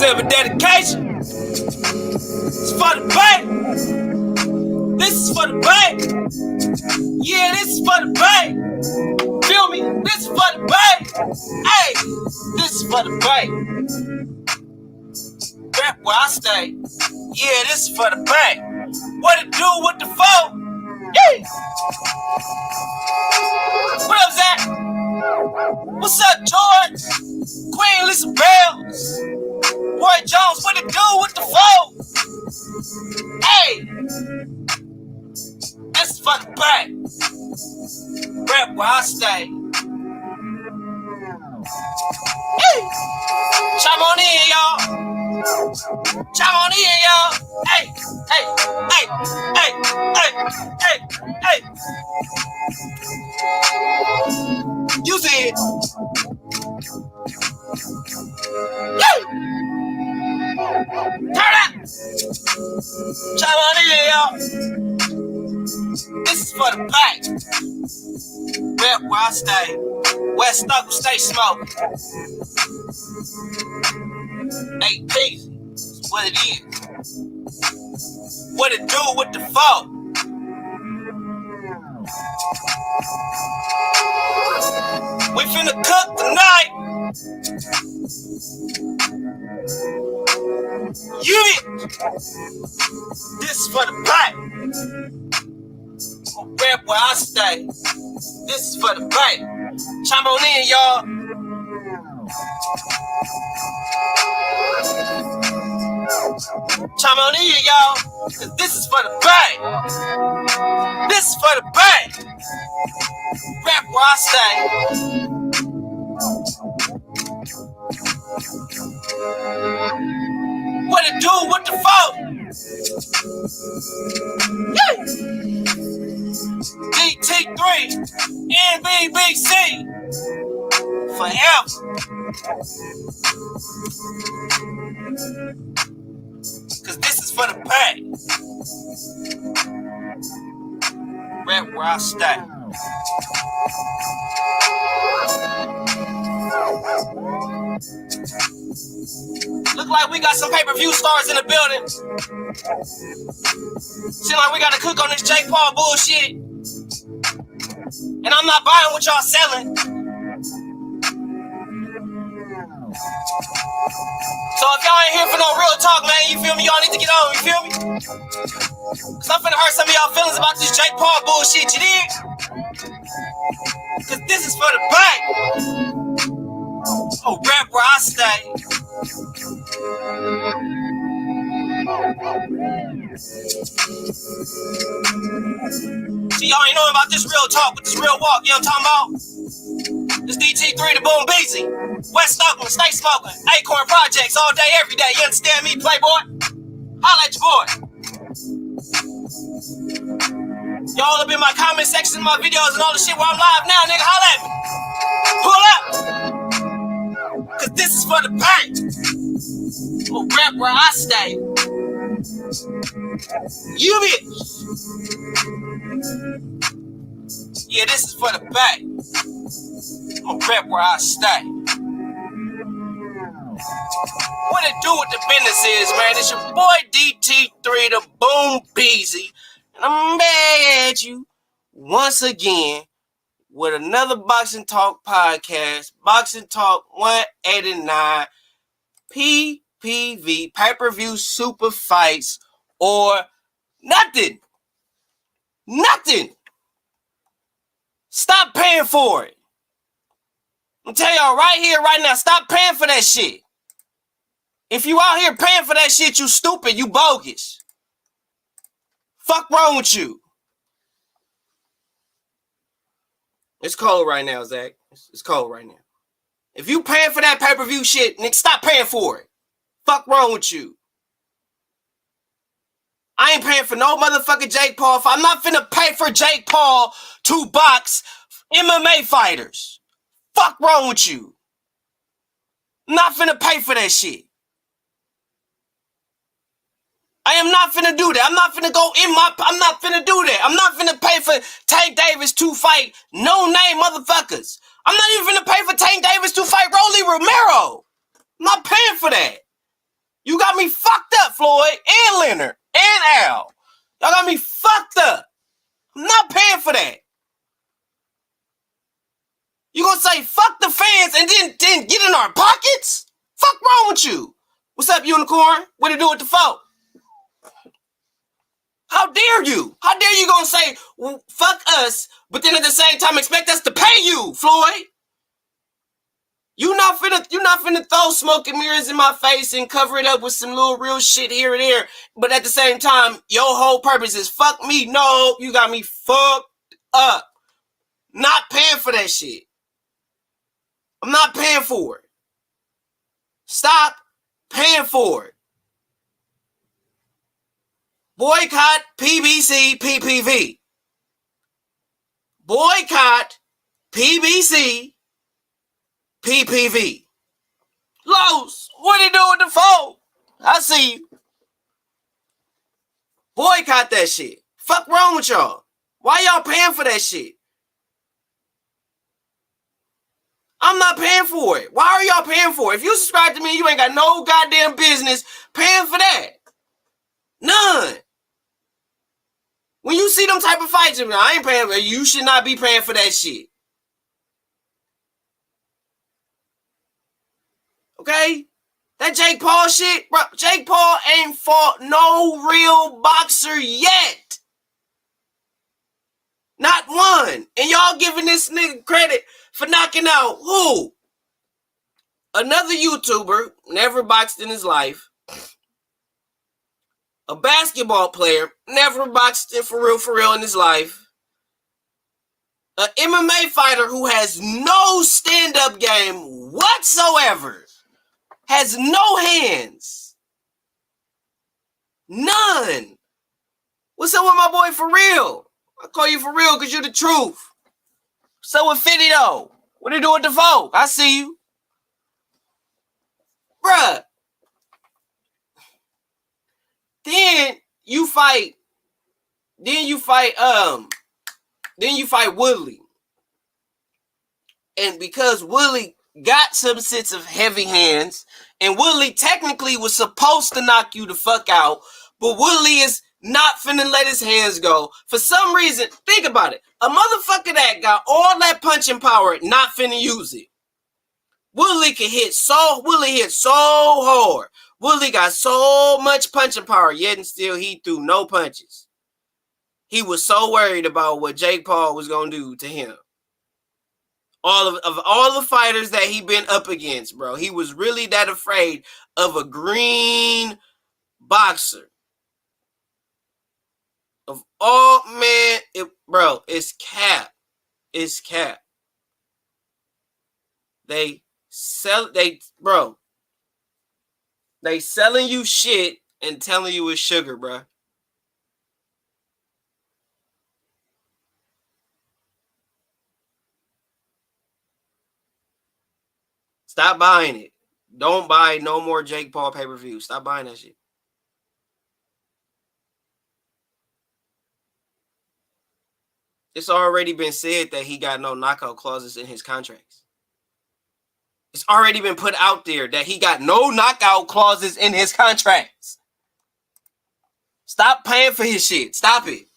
bit of a dedication. It's for the bay. This is for the bay. Yeah, this is for the bay. Feel me? This is for the bay. Hey, this is for the bay. Rap where I stay. Yeah, this is for the bay. What it do with the foe? Yeah. What up, Zach? What's up, George? Queen Lisa Bells. Roy Jones, what it do with the foe? Hey, this is for the bay. Rap where I stay. Hey, chime on in, y'all. Chime on in, y'all. Hey, hey, hey, hey, hey, hey, hey. You see it. Yay! Turn up. Chime on in, y'all. This is for the back. Rap where I stay. West Knuckle, stay smoking. Hey, peace. That's what it is. What it do with the foe? We finna cook tonight. You this is for the back. Rap where I stay. This is for the back. Chime on in, y'all. Chime on in, y'all. Cause this is for the back. This is for the back. Rap where I stay. What it do with the foe? Yeah. DT3, NBBC, forever. Cause this is for the pay. Rap where I stay. Look like we got some pay-per-view stars in the building. Seem like we gotta cook on this Jake Paul bullshit. And I'm not buying what y'all selling. So if y'all ain't here for no real talk, man, you feel me? Y'all need to get on, you feel me? Cause I'm finna hurt some of y'all feelings about this Jake Paul bullshit, you dig? Cause this is for the back. Oh, rap where I stay. See, y'all ain't knowing about this real talk with this real walk, you know what I'm talking about? This DT3, the Boom Beezy, West Oakland, stay smoking, Acorn Projects all day, every day, you understand me, Playboy? Holla at your boy. Y'all up in my comment section of my videos and all the shit where I'm live now, nigga, holla at me. Pull up. Cause this is for the bank. Oh, rap where I stay. You bitch. Yeah, this is for the back. Oh, rap where I stay. What it do with the business is, man, it's your boy DT3, the Boom Beezy. And I'm mad at you once again with another Boxing Talk podcast, Boxing Talk 189, PPV, pay-per-view super fights, or nothing. Nothing. Stop paying for it. I'm telling y'all right here, right now, stop paying for that shit. If you out here paying for that shit, you stupid, you bogus. Fuck wrong with you? It's cold right now, Zach. It's cold right now. If you paying for that pay-per-view shit, nigga, stop paying for it. Fuck wrong with you? I ain't paying for no motherfucking Jake Paul. If I'm not finna pay for Jake Paul to box MMA fighters. Fuck wrong with you? I'm not finna pay for that shit. I am not finna do that. I'm not finna go in my... I'm not finna do that. I'm not finna pay for Tank Davis to fight no-name motherfuckers. I'm not even finna pay for Tank Davis to fight Rolly Romero. I'm not paying for that. You got me fucked up, Floyd and Leonard and Al. Y'all got me fucked up. I'm not paying for that. You gonna say fuck the fans and then get in our pockets? Fuck wrong with you? What's up, Unicorn? What do you do with the folk? How dare you? How dare you gonna say well, fuck us, but then at the same time expect us to pay you, Floyd? You not finna throw smoke and mirrors in my face and cover it up with some little real shit here and there. But at the same time, your whole purpose is fuck me. No, you got me fucked up. Not paying for that shit. I'm not paying for it. Stop paying for it. Boycott PBC PPV. Boycott PBC PPV. Los, what you doing with the phone? I see you. Boycott that shit. Fuck wrong with y'all? Why y'all paying for that shit? I'm not paying for it. Why are y'all paying for it? If you subscribe to me, you ain't got no goddamn business paying for that. None. When you see them type of fights, I ain't paying for it. You should not be paying for that shit. Okay? That Jake Paul shit, bro. Jake Paul ain't fought no real boxer yet. Not one. And y'all giving this nigga credit for knocking out who? Another YouTuber, never boxed in his life. A basketball player, never boxed for real in his life. An MMA fighter who has no stand-up game whatsoever. Has no hands. None. What's up with my boy For Real? I call you For Real because you're the truth. What's up with 50 though? What you doing with the folk? I see you. Bruh. Then you fight Woodley. And because Woodley got some sense of heavy hands, and Woodley technically was supposed to knock you the fuck out, but Woodley is not finna let his hands go. For some reason, think about it. A motherfucker that got all that punching power, not finna use it. Woodley hit so hard. Woodley got so much punching power, yet and still he threw no punches. He was so worried about what Jake Paul was gonna do to him. All the fighters that he been up against, bro, he was really that afraid of a green boxer. Of all, man, it's cap. It's cap. They selling you shit and telling you it's sugar, bro. Stop buying it. Don't buy no more Jake Paul pay-per-view. Stop buying that shit. It's already been said that he got no knockout clauses in his contracts. It's already been put out there that he got no knockout clauses in his contracts. Stop paying for his shit. Stop it.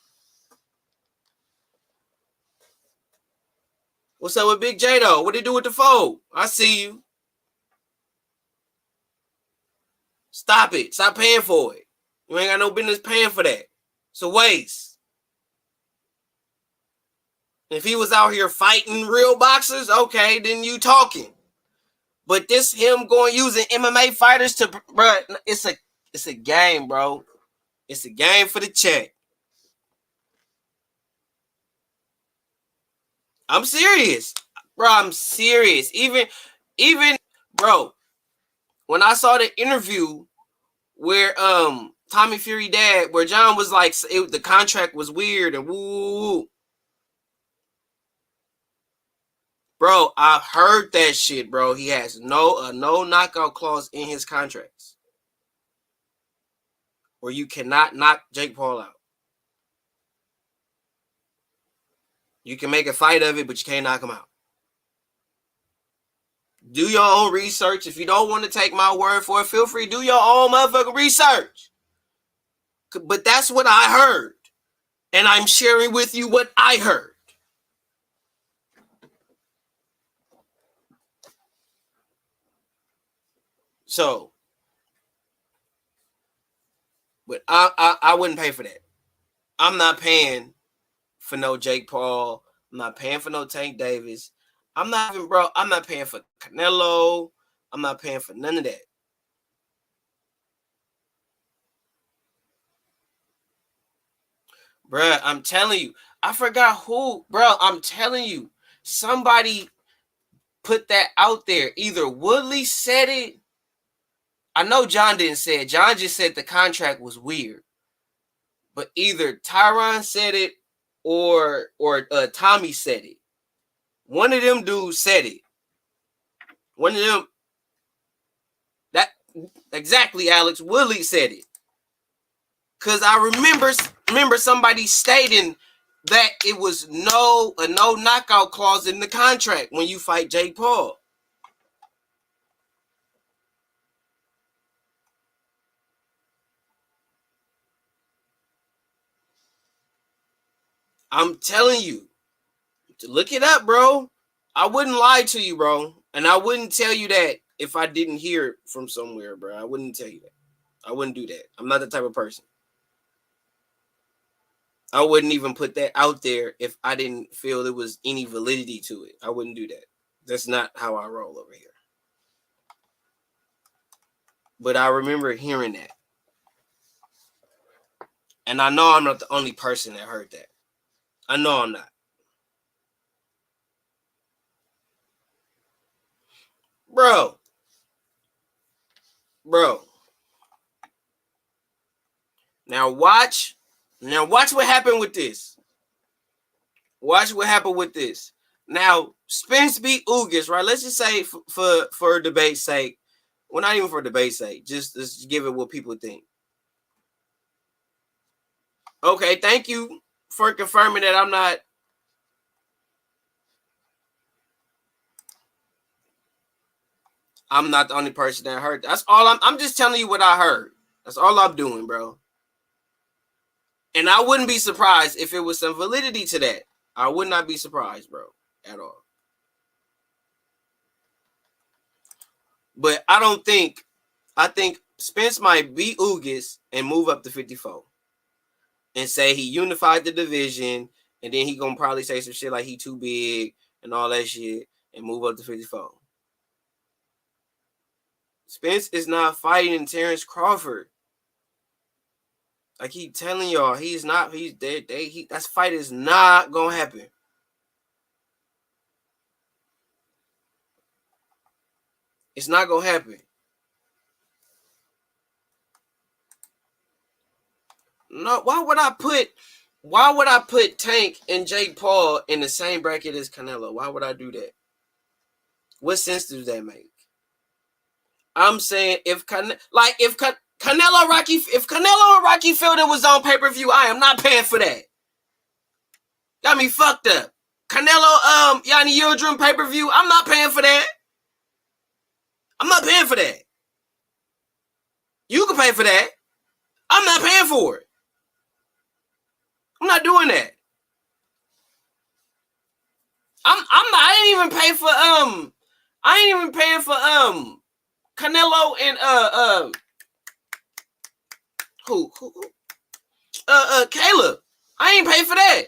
What's up with Big J though? What did he do with the fold? I see you. Stop it. Stop paying for it. You ain't got no business paying for that. It's a waste. If he was out here fighting real boxers, okay, then you talking. But this him going using MMA fighters to, bro, it's a game, bro. It's a game for the check. I'm serious. Bro, I'm serious. Even, bro, when I saw the interview where Tommy Fury dad, where John was like, the contract was weird and woo. Bro, I've heard that shit, bro. He has no knockout clause in his contracts. Where you cannot knock Jake Paul out. You can make a fight of it, but you can't knock him out. Do your own research. If you don't want to take my word for it, feel free. Do your own motherfucking research. But that's what I heard. And I'm sharing with you what I heard. So, but I wouldn't pay for that. I'm not paying for no Jake Paul. I'm not paying for no Tank Davis. I'm not even, bro. I'm not paying for Canelo. I'm not paying for none of that. Bruh, I'm telling you. I forgot who, bro. I'm telling you. Somebody put that out there. Either Woodley said it. I know John didn't say it. John just said the contract was weird. But either Tyron said it or Tommy said it. One of them dudes said it. One of them. That exactly, Alex Woodley said it. Cause I remember somebody stating that it was a no knockout clause in the contract when you fight Jake Paul. I'm telling you, look it up, bro. I wouldn't lie to you, bro, and I wouldn't tell you that if I didn't hear it from somewhere, bro. I wouldn't tell you that. I wouldn't do that. I'm not the type of person. I wouldn't even put that out there if I didn't feel there was any validity to it. I wouldn't do that. That's not how I roll over here. But I remember hearing that. And I know I'm not the only person that heard that. I know I'm not. Bro. Now watch what happened with this. Watch what happened with this. Now, Spence beat Ugas, right? Let's just say for debate's sake. Well, not even for debate's sake. Just let's give it what people think. Okay, thank you for confirming that I'm not. I'm not the only person that heard. That's all I'm just telling you what I heard. That's all I'm doing, bro. And I wouldn't be surprised if it was some validity to that. I would not be surprised, bro, at all. But I think Spence might beat Ugas and move up to 54 and say he unified the division, and then he gonna probably say some shit like he too big and all that shit and move up to 54. Spence is not fighting Terrence Crawford. I keep telling y'all, he's not. He's dead. That fight is not gonna happen. It's not gonna happen. No, why would I put Tank and Jake Paul in the same bracket as Canelo? Why would I do that? What sense does that make? I'm saying if Canelo and Rocky Fielding was on pay-per-view, I am not paying for that. Got me fucked up. Canelo Yanni Yildirim pay-per-view, I'm not paying for that. I'm not paying for that. You can pay for that. I'm not paying for it. I'm not doing that. I ain't even pay for I ain't even paying for Canelo and who Caleb. I ain't pay for that.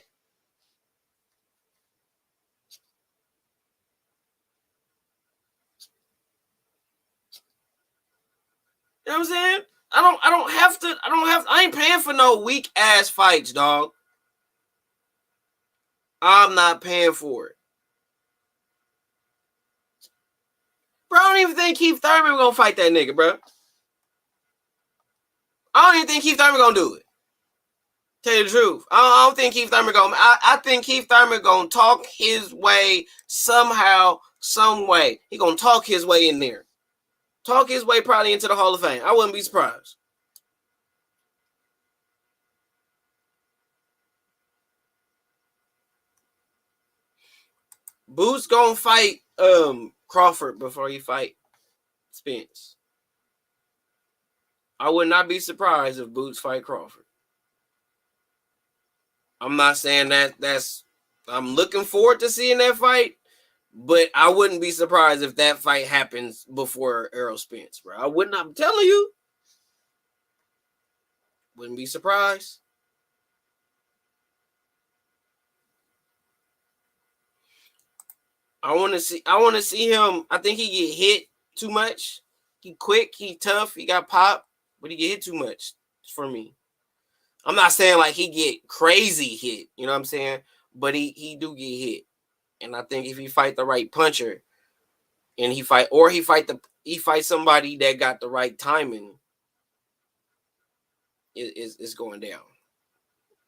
You know what I'm saying? I ain't paying for no weak ass fights, dog. I'm not paying for it. Bro, I don't even think Keith Thurman gonna fight that nigga, bro. I don't even think Keith Thurman gonna do it. Tell you the truth. I don't think Keith Thurman gonna. I think Keith Thurman gonna talk his way somehow, some way. He gonna talk his way in there. Talk his way probably into the Hall of Fame. I wouldn't be surprised. Boots gonna fight Crawford before he fight Spence. I would not be surprised if Boots fight Crawford. I'm not saying that's I'm looking forward to seeing that fight, but I wouldn't be surprised if that fight happens before Errol Spence, bro. I wouldn't. I'm telling you, wouldn't be surprised. I want to see him. I think he get hit too much. He quick. He tough. He got pop, but he get hit too much for me. I'm not saying like he get crazy hit. You know what I'm saying? But he do get hit, and I think if he fight the right puncher, and he fight somebody that got the right timing, it's going down.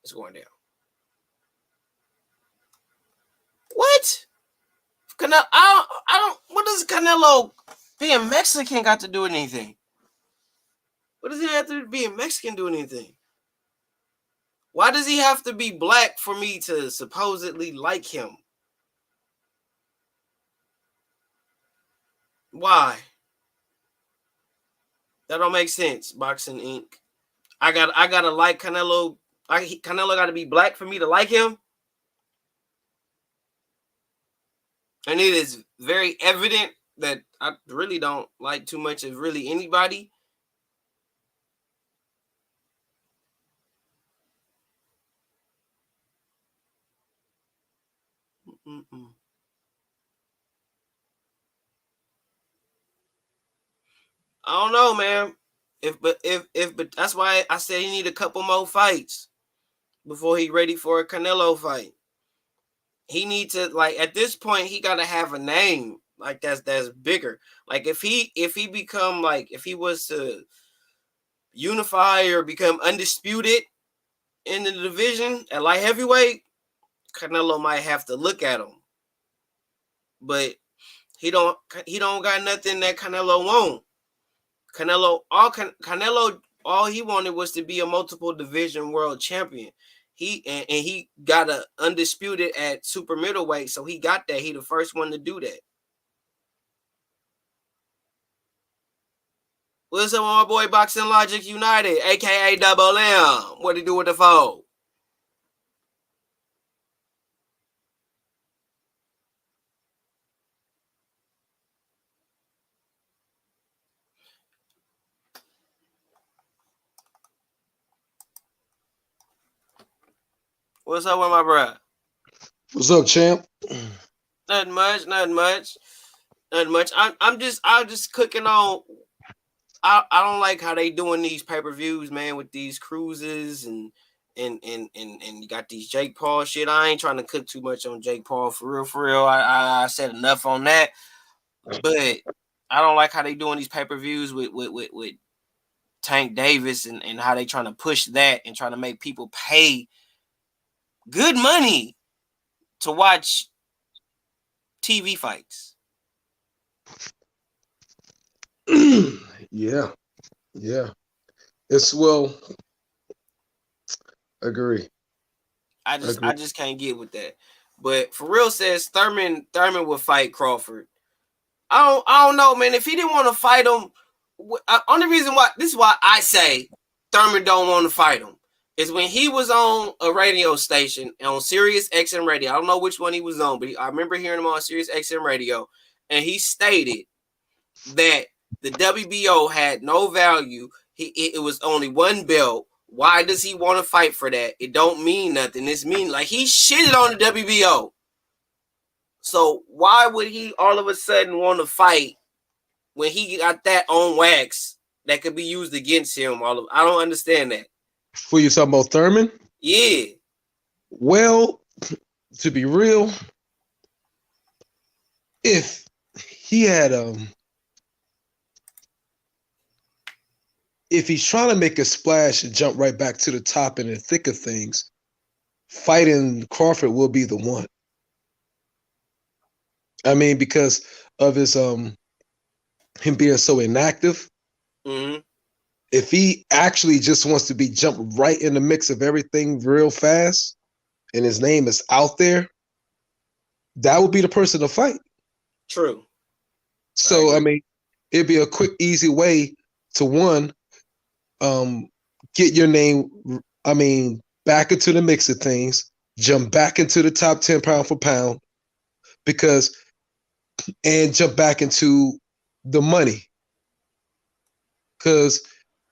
It's going down. What? Canelo, I don't. What does Canelo being Mexican got to do with anything? What does he have to be Mexican doing anything? Why does he have to be black for me to supposedly like him? Why? That don't make sense. Boxing Inc. I gotta like Canelo. Canelo got to be black for me to like him. And it is very evident that I really don't like too much of really anybody. Mm-mm. I don't know, man. But that's why I said he need a couple more fights before he ready for a Canelo fight. He needs to, like, at this point he got to have a name like that's bigger. Like if he become, like, if he was to unify or become undisputed in the division at light heavyweight, Canelo might have to look at him. But he don't got nothing that Canelo won't. Canelo all he wanted was to be a multiple division world champion. He got a undisputed at super middleweight, so he got that. He the first one to do that. What's up with my boy Boxing Logic United, aka Double M? What he do with the foe? What's up with my bro? What's up, champ? Nothing much. I'm just cooking on. I don't like how they doing these pay-per-views, man, with these cruises and you got these Jake Paul shit. I ain't trying to cook too much on Jake Paul for real. I said enough on that, but I don't like how they doing these pay-per-views with Tank Davis and how they trying to push that and trying to make people pay good money to watch TV fights. Yeah. It's agree. I just can't get with that. But for real says Thurman will fight Crawford. I don't know, man. If he didn't want to fight him, only reason why this is why I say Thurman don't want to fight him is when he was on a radio station on Sirius XM radio. I don't know which one he was on, but I remember hearing him on Sirius XM radio, and he stated that the WBO had no value. It was only one belt. Why does he want to fight for that? It don't mean nothing. It's mean like he shitted on the WBO. So why would he all of a sudden want to fight when he got that on wax that could be used against him? I don't understand that. Who you talking about, Thurman? Yeah. Well, to be real, if he had if he's trying to make a splash and jump right back to the top and the thick of things, fighting Crawford will be the one. I mean, because of his him being so inactive. Mm-hmm. If he actually just wants to be jumped right in the mix of everything real fast, and his name is out there, that would be the person to fight. True. So I mean, it'd be a quick, easy way to one, get your name. I mean, back into the mix of things, jump back into the top 10 pound for pound, and jump back into the money. Because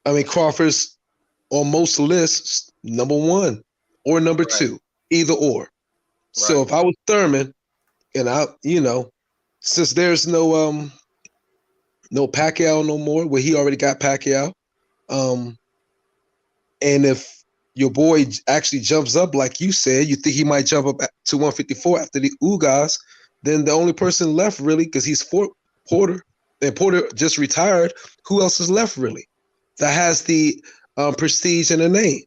I mean, Crawford's on most lists number one or number two, either or. So if I was Thurman, and since there's no Pacquiao no more, where he already got Pacquiao, and if your boy actually jumps up, like you said, you think he might jump up to 154 after the Ugas, then the only person left really, because he's Porter, and Porter just retired. Who else is left really that has the prestige and a name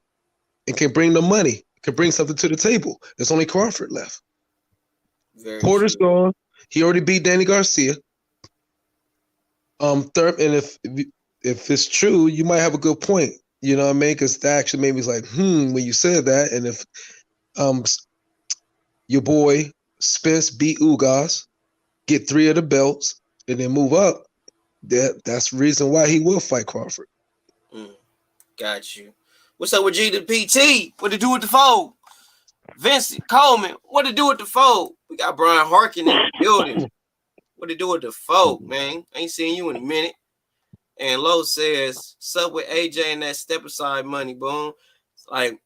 and can bring the money, can bring something to the table? There's only Crawford left. Porter's gone. He already beat Danny Garcia. And if it's true, you might have a good point. You know what I mean? Because that actually made me like, when you said that. And if your boy Spence beat Ugas, get 3 of the belts, and then move up, that's the reason why he will fight Crawford. Got you. What's up with G to PT? What to do with the fold? Vincent Coleman, what to do with the fold? We got Brian Harkin in the building. What to do with the fold, man? Ain't seen you in a minute. And Lowe says, "Sup with AJ and that step aside money, boom." It's like,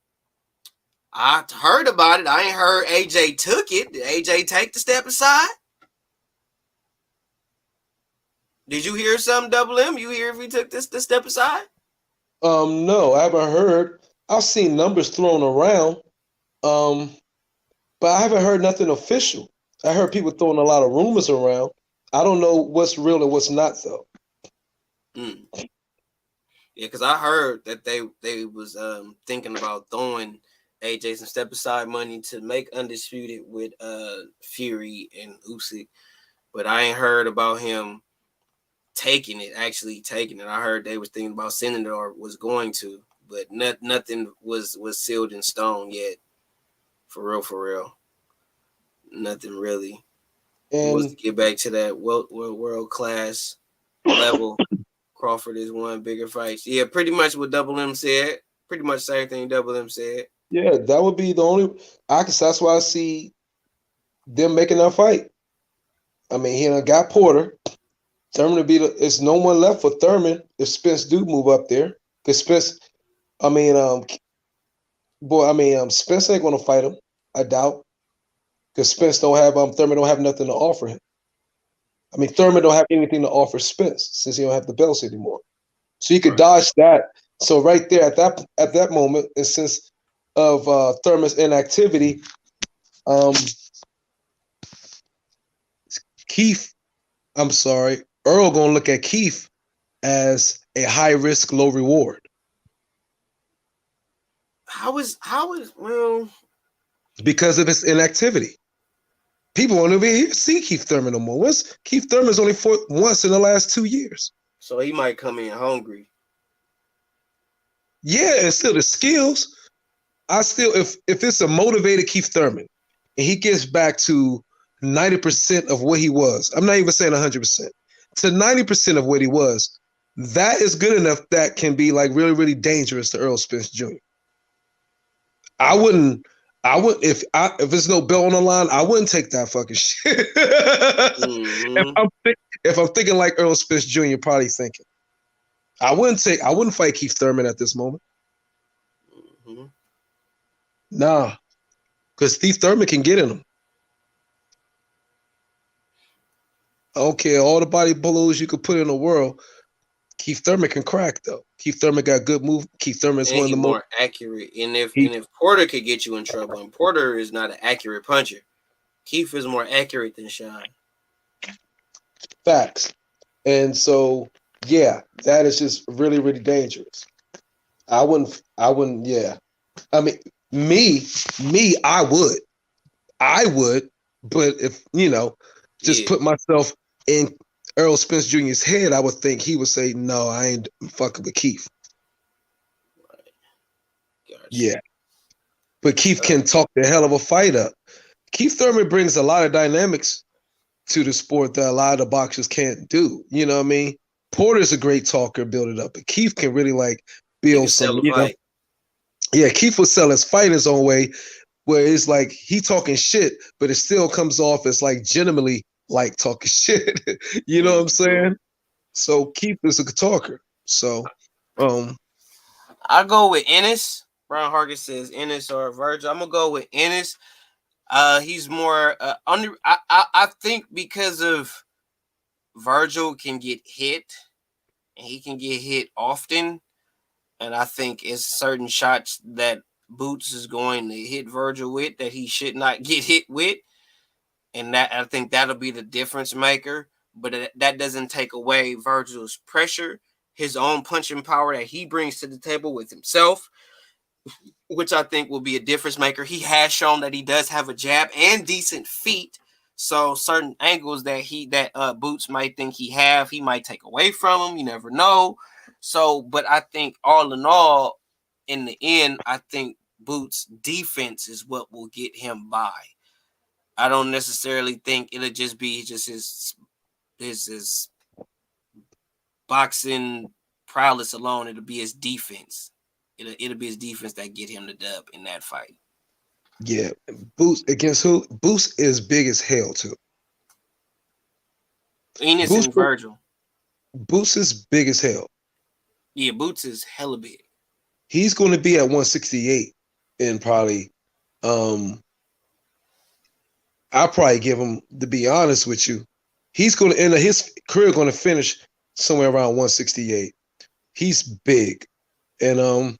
I heard about it. I ain't heard AJ took it. Did AJ take the step aside? Did you hear something, Double M? You hear if he took the step aside? No, I haven't heard. I've seen numbers thrown around, but I haven't heard nothing official. I heard people throwing a lot of rumors around. I don't know what's real and what's not, though. Yeah, because I heard that they was thinking about throwing AJ some step aside money to make Undisputed with Fury and Usyk, but I ain't heard about him actually taking it. I heard they was thinking about sending it or was going to, but nothing was sealed in stone yet. For real. Nothing really. And he wants to get back to that world class level. Crawford is one bigger fights. Yeah, pretty much what Double M said. Pretty much the same thing Double M said. Yeah, that would be the only. That's why I see them making that fight. I mean, he done got Porter. Thurman would be there's no one left for Thurman if Spence do move up there. Because Spence, Spence ain't gonna fight him, I doubt. Because Spence don't have Thurman don't have nothing to offer him. I mean, Thurman don't have anything to offer Spence since he don't have the belts anymore. So you could dodge that. So right there at that moment, and since of Thurman's inactivity, Earl gonna look at Keith as a high risk, low reward. How is because of his inactivity. People won't even see Keith Thurman no more. Keith Thurman's only fought once in the last 2 years. So he might come in hungry. Yeah, and still the skills. If it's a motivated Keith Thurman and he gets back to 90% of what he was, I'm not even saying 100%, to 90% of what he was, that is good enough that can be like really, really dangerous to Earl Spence Jr. I wouldn't if there's no belt on the line, I wouldn't take that fucking shit. If I'm thinking like Earl Spence Jr. probably thinking, I wouldn't fight Keith Thurman at this moment. Nah, because Keith Thurman can get in him. Okay, all the body blows you could put in the world, Keith Thurman can crack though. Keith Thurman got good move. Keith Thurman's one of the more accurate. And if Porter could get you in trouble, and Porter is not an accurate puncher, Keith is more accurate than Sean. Facts. And so yeah, that is just really, really dangerous. I wouldn't, yeah. I mean, me, I would, but if, put myself in Earl Spence Jr.'s head, I would think he would say, no, I ain't fucking with Keith. Right. Gotcha. Yeah. But Keith can talk the hell of a fight up. Keith Thurman brings a lot of dynamics to the sport that a lot of the boxers can't do. You know what I mean? Porter's a great talker, build it up, but Keith can really like He build can some, sell a you know. fight. Yeah, Keith will sell his fight his own way, where it's like he talking shit, but it still comes off as like genuinely like talking shit. You know what I'm saying? So Keith is a talker. So I go with Ennis. Brian Hargis says Ennis or Virgil. I'm gonna go with Ennis. He's more under. I think because of Virgil can get hit, and he can get hit often, and I think it's certain shots that Boots is going to hit Virgil with that he should not get hit with, and that I think that'll be the difference maker. But that doesn't take away Virgil's pressure, his own punching power that he brings to the table with himself, which I think will be a difference maker. He has shown that he does have a jab and decent feet. So certain angles that Boots might think he might take away from him. You never know. So, but I think all in all, in the end, I think Boots' defense is what will get him by. I don't necessarily think it'll just be just his boxing prowess alone. It'll be his defense. It'll be his defense that get him the dub in that fight. yeah, Boots against who? Boots is big as hell too. Enos Boots, and Virgil. Boots is big as hell. Yeah, Boots is hella big. He's going to be at 168 and probably I'll probably give him, to be honest with you, he's going to end his career going to finish somewhere around 168. He's big and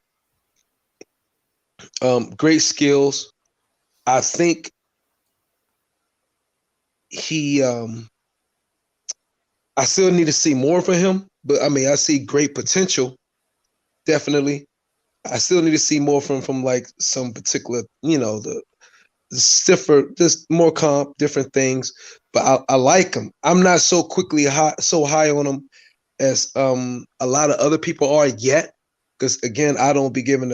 great skills. I think he I still need to see more from him, but I mean I see great potential, definitely. I still need to see more from like some particular, you know, the stiffer, just more comp, different things. But I like him. I'm not so so high on him as a lot of other people are yet. Because again, I don't be giving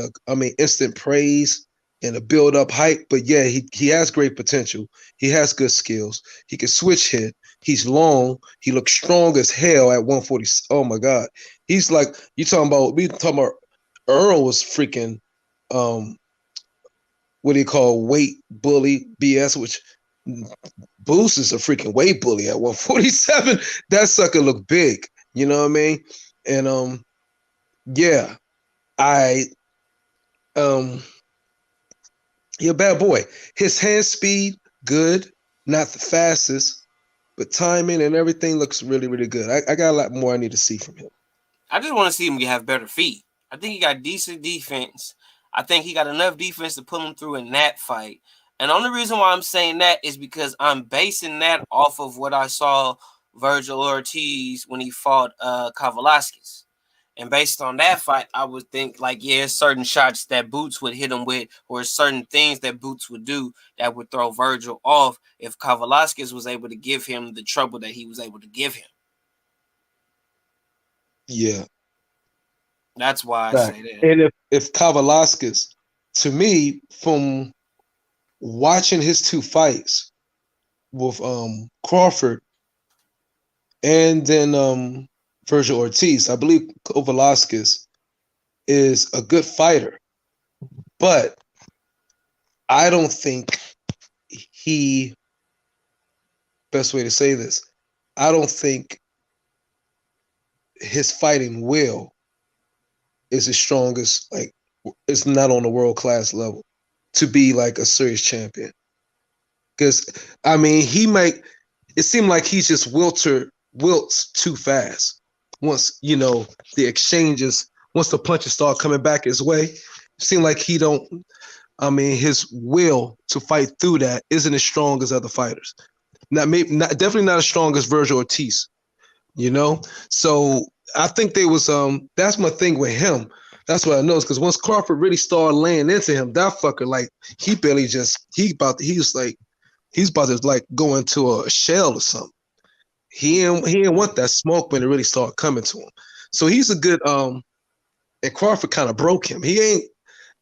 instant praise and a build up hype. But yeah, he has great potential. He has good skills. He can switch hit. He's long. He looks strong as hell at 140. Oh my God. He's like, we talking about Earl was freaking what do you call weight bully BS, which Boost is a freaking weight bully at 147. That sucker look big. You know what I mean? And yeah, I he a bad boy. His hand speed, good, not the fastest, but timing and everything looks really, really good. I got a lot more I need to see from him. I just want to see him have better feet. I think he got decent defense. I think he got enough defense to pull him through in that fight. And the only reason why I'm saying that is because I'm basing that off of what I saw Virgil Ortiz when he fought Kavalaskis. And based on that fight, I would think like, yeah, certain shots that Boots would hit him with, or certain things that Boots would do that would throw Virgil off if Kavalaskis was able to give him the trouble that he was able to give him. Yeah. That's why I Right. say that. And if Kavalaskis, to me, from watching his two fights with Crawford and then Virgil Ortiz, I believe Kavalaskis is a good fighter, but I don't think best way to say this, I don't think his fighting will is as strong as like it's not on a world class level to be like a serious champion. Because I mean, it seemed like he's just wilts too fast. Once the exchanges, once the punches start coming back his way, it seemed like he don't. I mean, his will to fight through that isn't as strong as other fighters. Definitely not as strong as Virgil Ortiz. So I think they was that's my thing with him. That's what I know, because once Crawford really started laying into him, that fucker, like, he barely just he's about to like go into a shell or something. He didn't want that smoke when it really started coming to him. So he's a good and Crawford kind of broke him.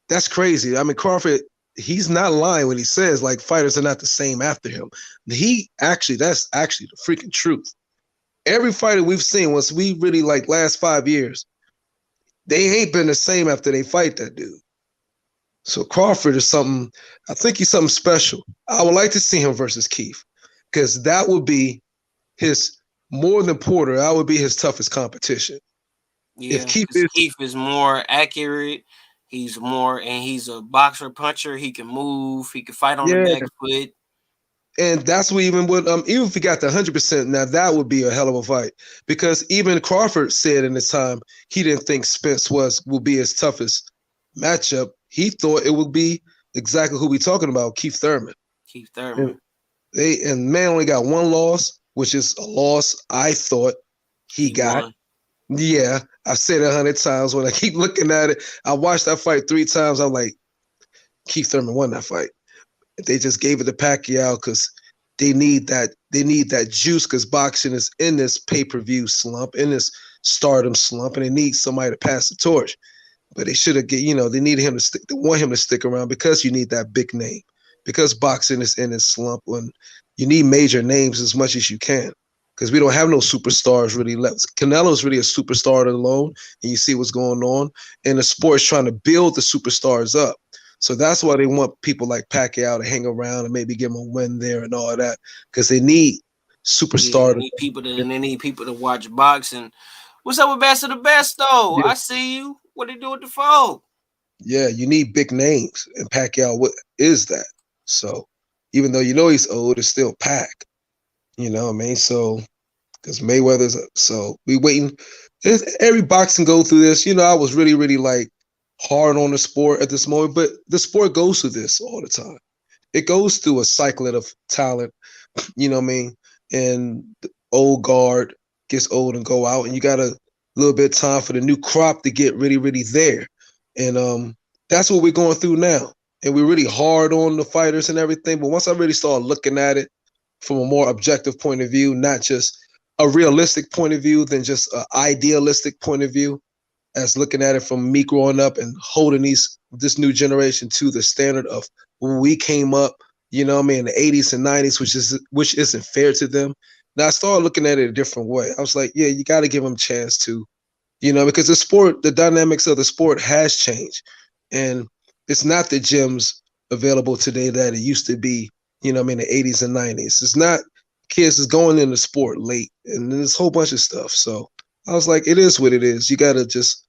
That's crazy. I mean, Crawford, he's not lying when he says like fighters are not the same after him. That's actually the freaking truth. Every fighter we've seen, once we really like last 5 years, they ain't been the same after they fight that dude. So Crawford is something. I think he's something special. I would like to see him versus Keith, because that would be his more than Porter. That would be his toughest competition. Yeah, If Keith because is, Keith is more accurate. He's a boxer puncher. He can move. He can fight on the yeah, back foot. and that's what even if he got the 100%, now that would be a hell of a fight, because even Crawford said in his time he didn't think Spence would be his toughest matchup. He thought it would be exactly who we talking about, Keith Thurman. Keith And Thurman. man only got one loss, which is a loss I thought he He got. won. Yeah, I've said it 100 times. When I keep looking at it, I watched that fight 3 times. I'm like, Keith Thurman won that fight. They just gave it to Pacquiao because they need that. They need that juice, because boxing is in this pay-per-view slump, in this stardom slump, and they need somebody to pass the torch. But they should have they needed him to stick. They want him to stick around because you need that big name. Because boxing is in its slump, when you need major names as much as you can. Because we don't have no superstars really left. Canelo's really a superstar alone, and you see what's going on. And the sport is trying to build the superstars up. So that's why they want people like Pacquiao to hang around and maybe give them a win there and all that, because they need Yeah, superstars. they need people to watch boxing. What's up with Best of the Best though? Yeah, I see you. What they do with the phone? yeah, you need big names, and Pacquiao is that. So even though he's old, it's still Pac. You know what I mean? So because Mayweather's so we waiting. Every boxing go through this. I was really, really like hard on the sport at this moment, but the sport goes through this all the time. It goes through a cycling of talent, you know what I mean? And the old guard gets old and go out, and you got a little bit of time for the new crop to get really, really there. And that's what we're going through now. And we're really hard on the fighters and everything. But once I really started looking at it from a more objective point of view, not just a realistic point of view, than just an idealistic point of view, as looking at it from me growing up and holding this new generation to the standard of when we came up, in the 80s and 90s, which isn't fair to them. Now I started looking at it a different way. I was like, yeah, you got to give them a chance to, because the dynamics of the sport has changed, and it's not the gyms available today that it used to be, in the 80s and 90s. It's not. Kids is going in the sport late, and there's a whole bunch of stuff. So I was like, it is what it is. You got to just,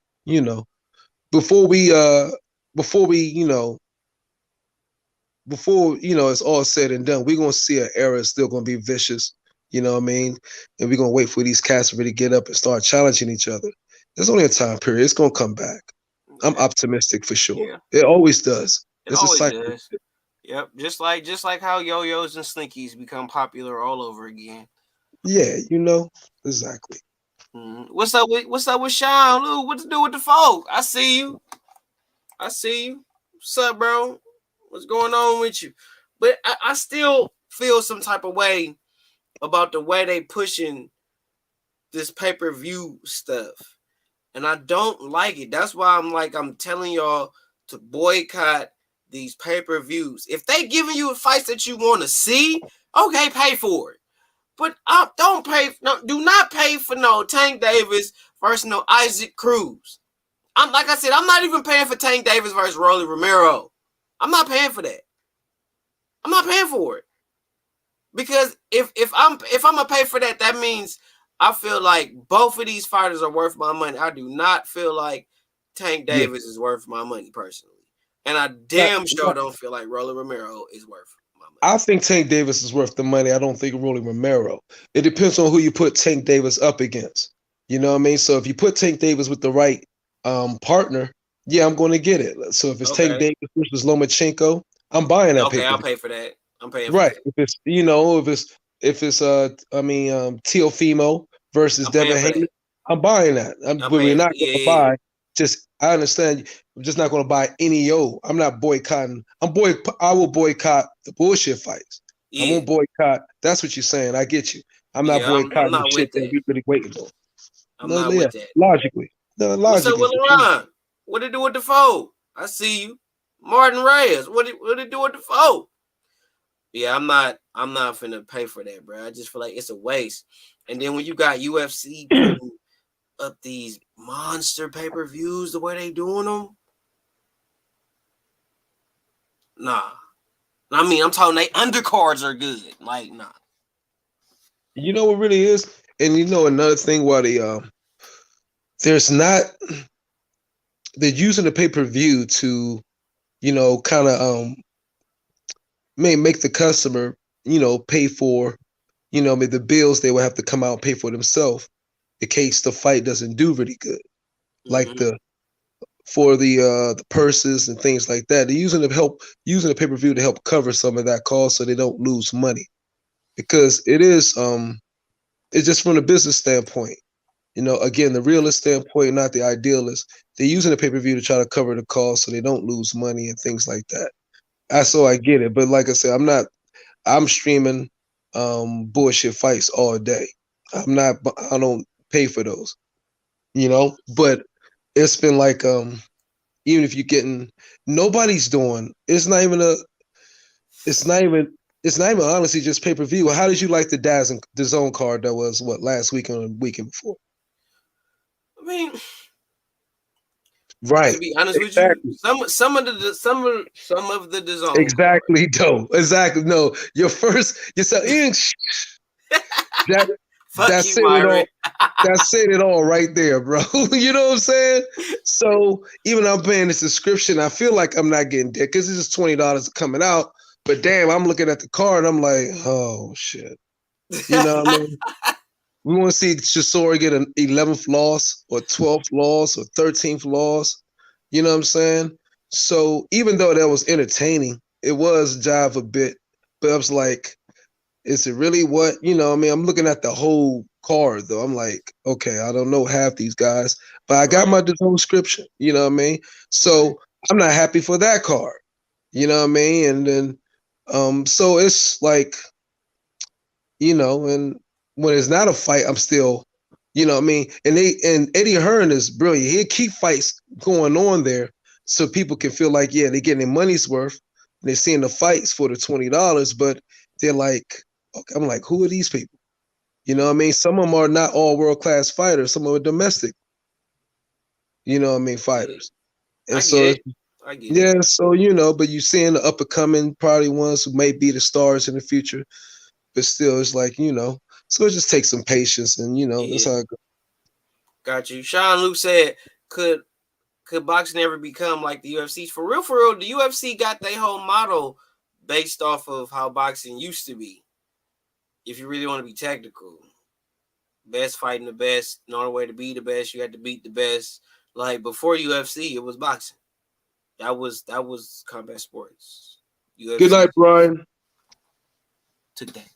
before we, it's all said and done, we're going to see an era still going to be vicious, you know what I mean? And we're going to wait for these cats to really get up and start challenging each other. There's only a time period. It's going to come back. I'm optimistic for sure. Yeah. It always does. It's always a cycle. Does. Yep, just like how yo-yos and slinkies become popular all over again. Yeah, exactly. What's up with Sean? Lou, what to do with the folk? I see you. What's up, bro? What's going on with you? But I still feel some type of way about the way they pushing this pay-per-view stuff. And I don't like it. That's why I'm telling y'all to boycott these pay-per-views. If they giving you fights that you want to see, okay, pay for it. But do not pay for no Tank Davis versus no Isaac Cruz. I'm not even paying for Tank Davis versus Rolly Romero. I'm not paying for that. I'm not paying for it. Because if I'm gonna pay for that, that means I feel like both of these fighters are worth my money. I do not feel like Tank Davis is worth my money personally. And I damn sure don't feel like Rolly Romero is worth my money. I think Tank Davis is worth the money. I don't think Rolly Romero. It depends on who you put Tank Davis up against. You know what I mean? So if you put Tank Davis with the right partner, yeah, I'm going to get it. So if it's Tank Davis versus Lomachenko, I'm buying that. Okay, I'll pay for that. I'm paying for that. If it's Teofimo versus Devin Haney, I'm buying that. We're not going to buy. I understand. I'm just not going to buy any I'm not boycotting. I will boycott the bullshit fights. I won't boycott. That's what you're saying. I get you. I'm not boycotting the shit that we're really waiting on. I'm not with that. Logically. What's up with LeBron? What to do with the foe? I see you. Martin Reyes, what it do with the foe? Yeah, I'm not finna pay for that, bro. I just feel like it's a waste. And then when you got UFC putting up these monster pay-per-views the way they doing them, nah. I mean, I'm talking they undercards are good. Like, nah. You know what really is, and you know another thing why there's not they're using the pay per view to kind of may make the customer pay for maybe the bills they will have to come out and pay for themselves in case the fight doesn't do really good, like Mm-hmm. the purses and things like that. They're using the pay per view to help cover some of that cost so they don't lose money because it's just from a business standpoint. Again, the realist standpoint, not the idealist. They're using the pay per view to try to cover the cost so they don't lose money and things like that. So I get it, but like I said, I'm streaming bullshit fights all day. I'm not. I don't pay for those. But it's been like even if you're getting nobody's doing. It's not even. It's not even honestly just pay per view. How did you like the zone card that was what last week and the weekend before? I mean, to Right. be honest with you, Exactly. some of the DAZN Exactly, though. Exactly. No, you said that fuck that you, said it Myron. all. That said it all right there, bro. You know what I'm saying? So even though I'm paying this subscription, I feel like I'm not getting dick because it's just $20 coming out. But damn, I'm looking at the card. I'm like, oh shit. You know what I mean? We want to see Chisora get an 11th loss or 12th loss or 13th loss. You know what I'm saying? So even though that was entertaining, it was jive a bit. But I was like, is it really what, I mean, I'm looking at the whole card though. I'm like, okay, I don't know half these guys, but I got Right, my description, you know what I mean? right. So I'm not happy for that card. You know what I mean? And then so it's like and when it's not a fight, I'm still, what I mean, and Eddie Hearn is brilliant. He'll keep fights going on there so people can feel like, yeah, they're getting their money's worth. And they're seeing the fights for the $20, but they're like, okay, I'm like, who are these people? You know what I mean? Some of them are not all world class fighters. Some of them are domestic, Yeah, fighters. And I get so it. I get it. yeah, so but you seeing the up and coming probably ones who may be the stars in the future, but still it's like, so it just takes some patience and that's Yeah, how it goes. got you. Sean Luke said, "Could could boxing ever become like the UFC? For real, for real, the UFC got their whole model based off of how boxing used to be. If you really want to be technical, best fighting the best. In order way to be the best, you had to beat the best. Like before UFC, it was boxing. That was combat sports. Good UFC night, Brian. took that.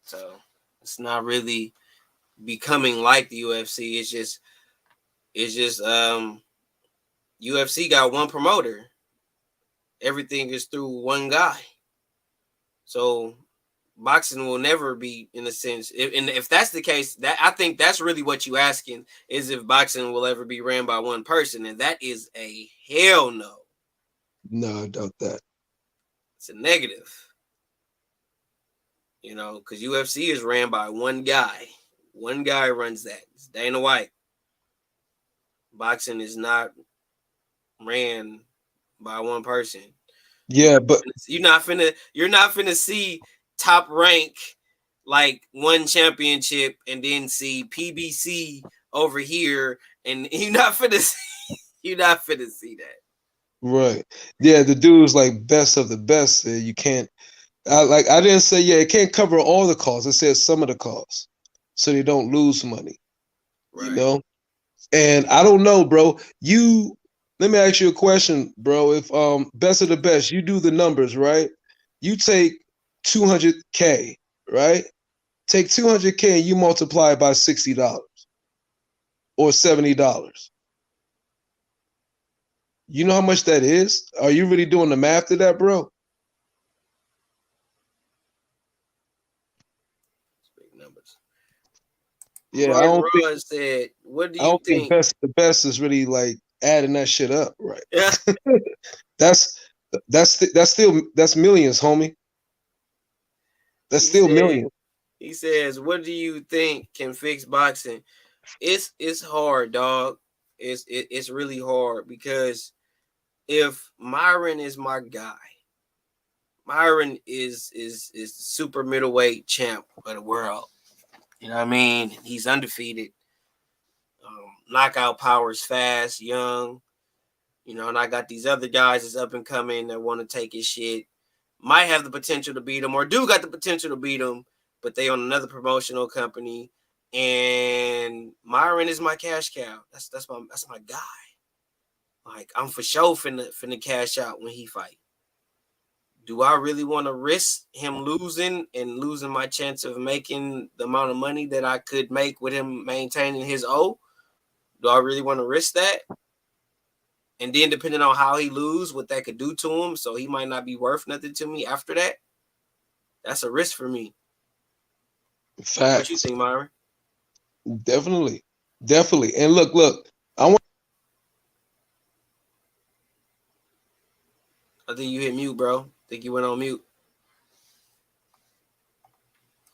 So it's not really becoming like the UFC. It's just UFC got one promoter. Everything is through one guy. So boxing will never be in a sense. And if that's the case, that I think that's really what you asking is if boxing will ever be ran by one person, and that is a hell no. No, I doubt that. It's a negative, because UFC is ran by one guy. One guy runs that. It's Dana White. Boxing is not ran by one person. You Yeah, but you're not finna see top rank like one championship and then see PBC over here and you're not finna see that. right. Yeah, the dude's like best of the best. You can't I didn't say yeah, it can't cover all the costs. It says some of the costs. So they don't lose money, you Right. know? And I don't know, bro. Let me ask you a question, bro. If best of the best, you do the numbers, right? You take 200K, right? Take 200K and you multiply it by $60 or $70. You know how much that is? Are you really doing the math to that, bro? Big numbers. Yeah, Martin Ron said, "What do I you don't think think?" best of the best is really like adding that shit up, right? Yeah. That's that's millions, homie. That's He still said, millions. he says, what do you think can fix boxing? It's hard, dog. It's really hard because if Myron is my guy, Myron is the super middleweight champ of the world. You know what I mean? He's undefeated. Knockout powers fast, young. You know, and I got these other guys that's up and coming that want to take his shit. Might have the potential to beat him, or do got the potential to beat him, but they on another promotional company. And Myron is my cash cow. That's my guy. Like I'm for sure finna cash out when he fight. Do I really want to risk him losing and losing my chance of making the amount of money that I could make with him maintaining his O? Do I really want to risk that? And then depending on how he lose, what that could do to him, so he might not be worth nothing to me after that. That's a risk for me. Facts. What you think, Myron? Definitely. And look, I think you hit mute, bro. I think you went on mute.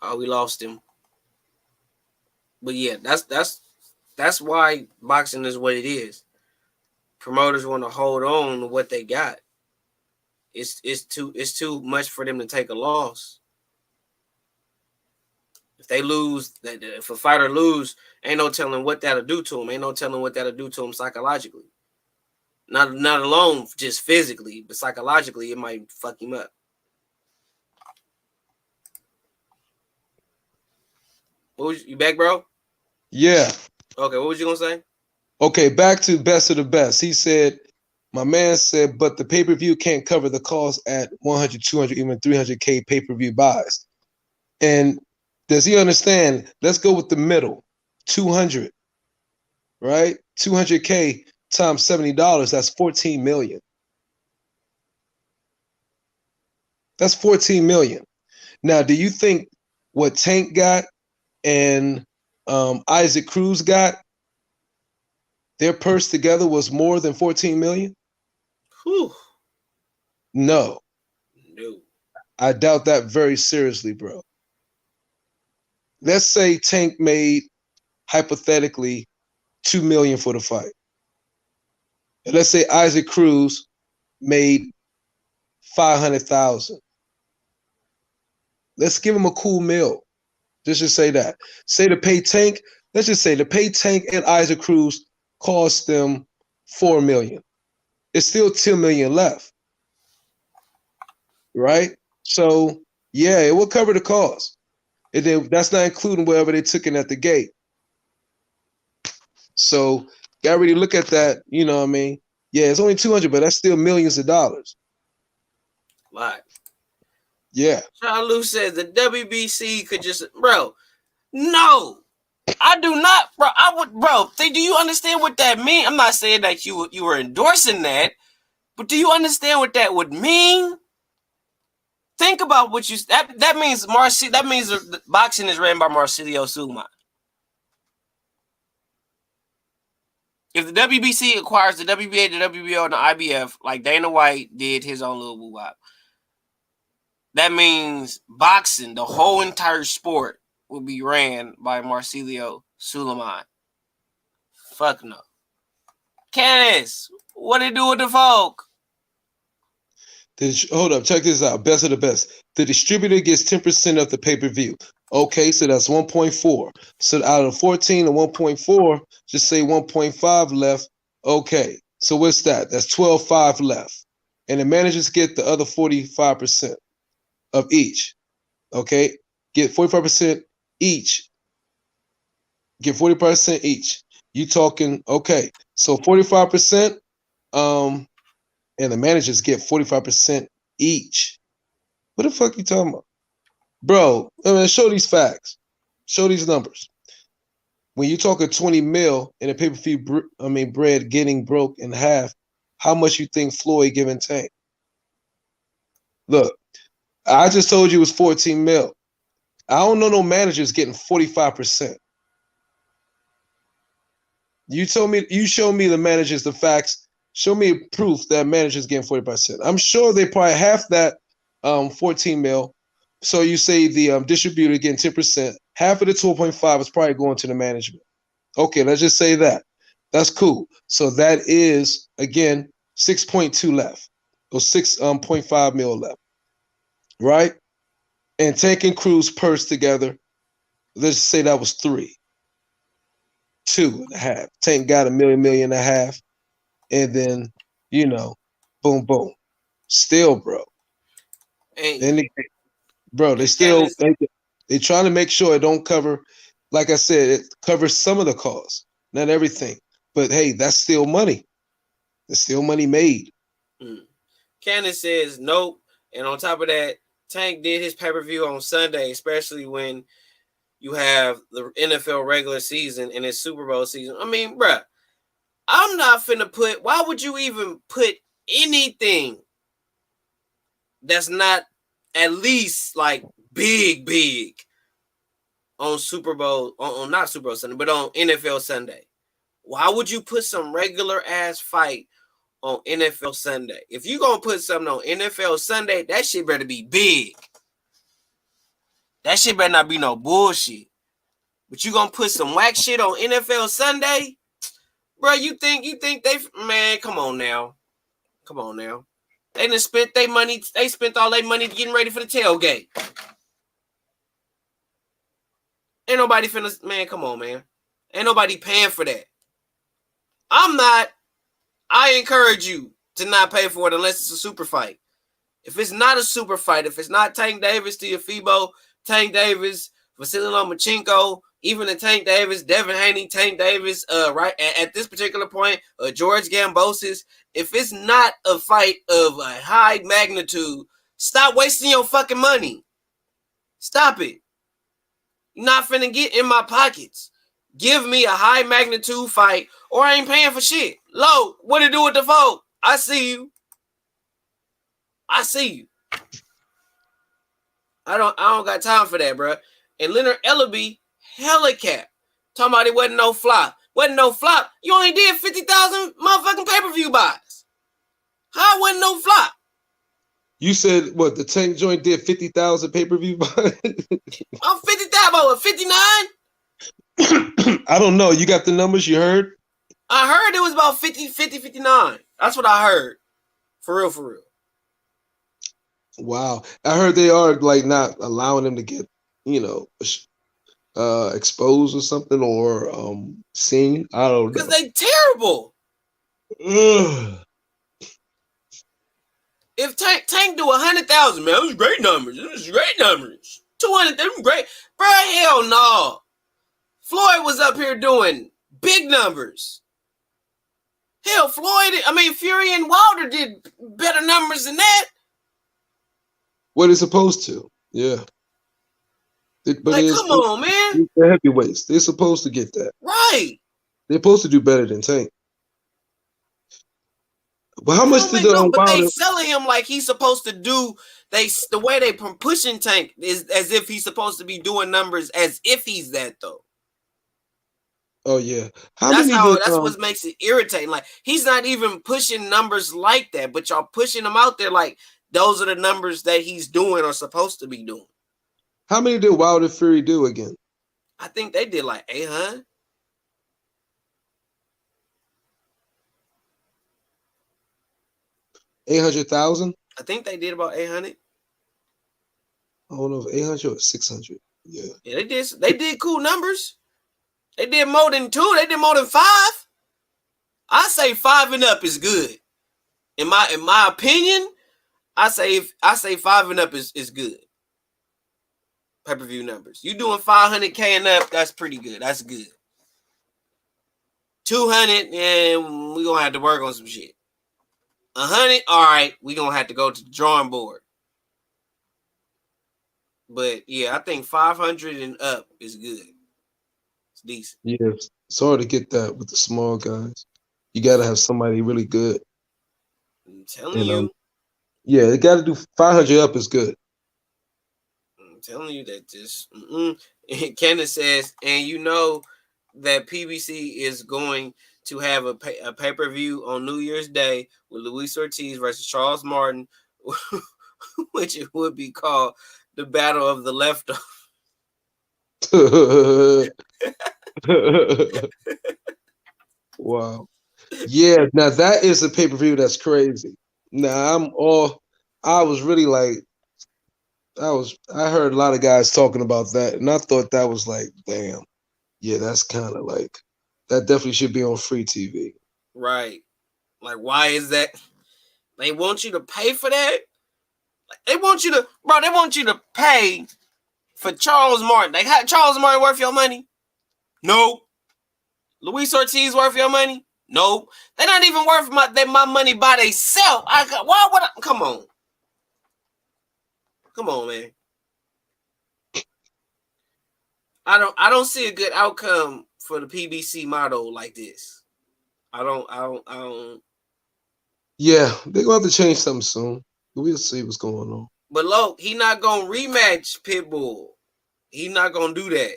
Oh, we lost him. But yeah, that's why boxing is what it is. Promoters want to hold on to what they got. It's too much for them to take a loss. If they lose, if a fighter lose, ain't no telling what that'll do to him. Ain't no telling what that'll do to him psychologically. Not alone just physically, but psychologically, it might fuck him up. You back, bro? yeah. Okay, what was you gonna say? Okay, back to best of the best. He said, my man said, but the pay-per-view can't cover the cost at 100, 200, even 300K pay-per-view buys. And does he understand? Let's go with the middle, 200, right? 200K times $70, that's 14 million. That's 14 million. Now, do you think what Tank got and Isaac Cruz got, their purse together was more than 14 million? Whew. No. No. I doubt that very seriously, bro. Let's say Tank made hypothetically 2 million for the fight. And let's say Isaac Cruz made 500,000. Let's give him a cool meal. Just say that. Say to pay Tank, let's just say to pay Tank and Isaac Cruz cost them 4 million. It's still 10 million left. Right? So yeah, it will cover the cost. And then that's not including whatever they took in at the gate. So you already look at that, you know what I mean? Yeah, it's only 200, but that's still millions of dollars. Right. Yeah. Sean Lou says the WBC could just, bro. No, I do not, bro. I would, bro. Do you understand what that means? I'm not saying that you were endorsing that, but do you understand what that would mean? Think about what you that means. That means boxing is ran by Marsilio Sulaiman. If the WBC acquires the WBA, the WBO, and the IBF, like Dana White did his own little woo-wop, that means boxing, the whole entire sport, will be ran by Marsilio Sulaiman. Fuck no. Candace, what they do with the folk? Hold up, check this out. Best of the best. The distributor gets 10% of the pay-per-view. Okay, so that's 1.4. So out of 14 and 1.4, just say 1.5 left. Okay, so what's that? That's 12.5 left. And the managers get the other 45% of each. Okay, get 45% each. Get 40% each. You talking, okay, so 45%, and the managers get 45% each. What the fuck you talking about? Bro, I mean, show these facts. Show these numbers. When you talk of 20 mil in a pay-per-view, bread getting broke in half, how much you think Floyd giving Tank? Look, I just told you it was 14 mil. I don't know no managers getting 45%. You show me the managers the facts. Show me proof that manager's getting 40%. I'm sure they probably half that 14 mil. So you say the distributor getting 10%. Half of the 12.5 is probably going to the management. Okay, let's just say that. That's cool. So that is, again, 6.2 left. Or 6.5 mil left. Right? And Tank and Cruz purse together. Let's just say that was 3. 2.5. Tank got $1 million and a half. And then, boom, boom. Still, bro. And they still they trying to make sure it don't cover, like I said, it covers some of the costs, not everything. But hey, that's still money. It's still money made. Candace says nope. And on top of that, Tank did his pay-per-view on Sunday, especially when you have the NFL regular season and it's Super Bowl season. I mean, bruh, I'm not finna put, why would you even put anything that's not at least like big on Super Bowl, on not Super Bowl Sunday, but on NFL Sunday? Why would you put some regular ass fight on NFL Sunday? If you gonna put something on NFL Sunday, that shit better be big. That shit better not be no bullshit. But you gonna put some whack shit on NFL Sunday? Bro, you think they, man, come on now. They done spent their money, they spent all their money getting ready for the tailgate. Ain't nobody finna, man, come on, man. Ain't nobody paying for that. I encourage you to not pay for it unless it's a super fight. If it's not a super fight, if it's not Tank Davis, Teofimo, Tank Davis, Vasily Lomachenko, even the Tank Davis, Devin Haney, Tank Davis, right at this particular point, George Gambosis, if it's not a fight of a high magnitude, stop wasting your fucking money. Stop it. You're not finna get in my pockets. Give me a high magnitude fight or I ain't paying for shit. Low, what it do with the vote? I see you. I don't got time for that, bro. And Leonard Ellaby, hella cap. Talking about it wasn't no flop. You only did 50,000 motherfucking pay-per-view buys. How wasn't no flop? You said what? The Tank joint did 50,000 pay-per-view buys? I'm 50,000, 59? I don't know. You got the numbers you heard? I heard it was about 50, 59. That's what I heard. For real. Wow. I heard they are like not allowing them to get, exposed or something or seen. I don't know. Because they terrible. Ugh. If Tank do 100,000, man, those great numbers. 200, them great. Bro, hell no. Floyd was up here doing big numbers. Hell, Fury and Wilder did better numbers than that. What they're supposed to, yeah. But come on, man. They're heavyweights. They're supposed to get that. Right. They're supposed to do better than Tank. But how much did but they selling him like he's supposed to do. The way they pushing Tank is as if he's supposed to be doing numbers as if he's that though. Oh yeah, that's what makes it irritating. Like he's not even pushing numbers like that, but y'all pushing him out there like those are the numbers that he's doing or supposed to be doing. How many did Wilder Fury do again? I think they did like 800. 800,000? I think they did about 800. I don't know if 800 or 600. Yeah. Yeah, they did cool numbers. They did more than 2. They did more than 5. I say 5 and up is good. In my opinion, I say 5 and up is good. Pay-per-view numbers. You doing 500K and up, that's pretty good. That's good. 200, and we're gonna have to work on some shit. 100, all right, we're gonna have to go to the drawing board. But yeah, I think 500 and up is good. It's decent. Yeah, it's hard to get that with the small guys. You gotta have somebody really good. I'm telling you. Yeah, they gotta do 500 up is good. I'm telling you that just Kenneth says, and you know that PBC is going to have a pay-per-view on New Year's Day with Luis Ortiz versus Charles Martin, which it would be called the Battle of the Leftovers. Wow. Yeah, now that is a pay-per-view that's crazy. Now I was really like I heard a lot of guys talking about that, and I thought that was like, damn, yeah, that's kind of like that definitely should be on free TV. Right. Like, why is that? They want you to pay for that? Like, they want you to pay for Charles Martin. Like, how Charles Martin worth your money? No. Luis Ortiz worth your money? No. They're not even worth my money by themselves. Why would I? Come on. Come on, man. I don't see a good outcome for the PBC model like this. I don't. Yeah, they're gonna have to change something soon. We'll see what's going on. But look, he not gonna rematch Pitbull. He not gonna do that.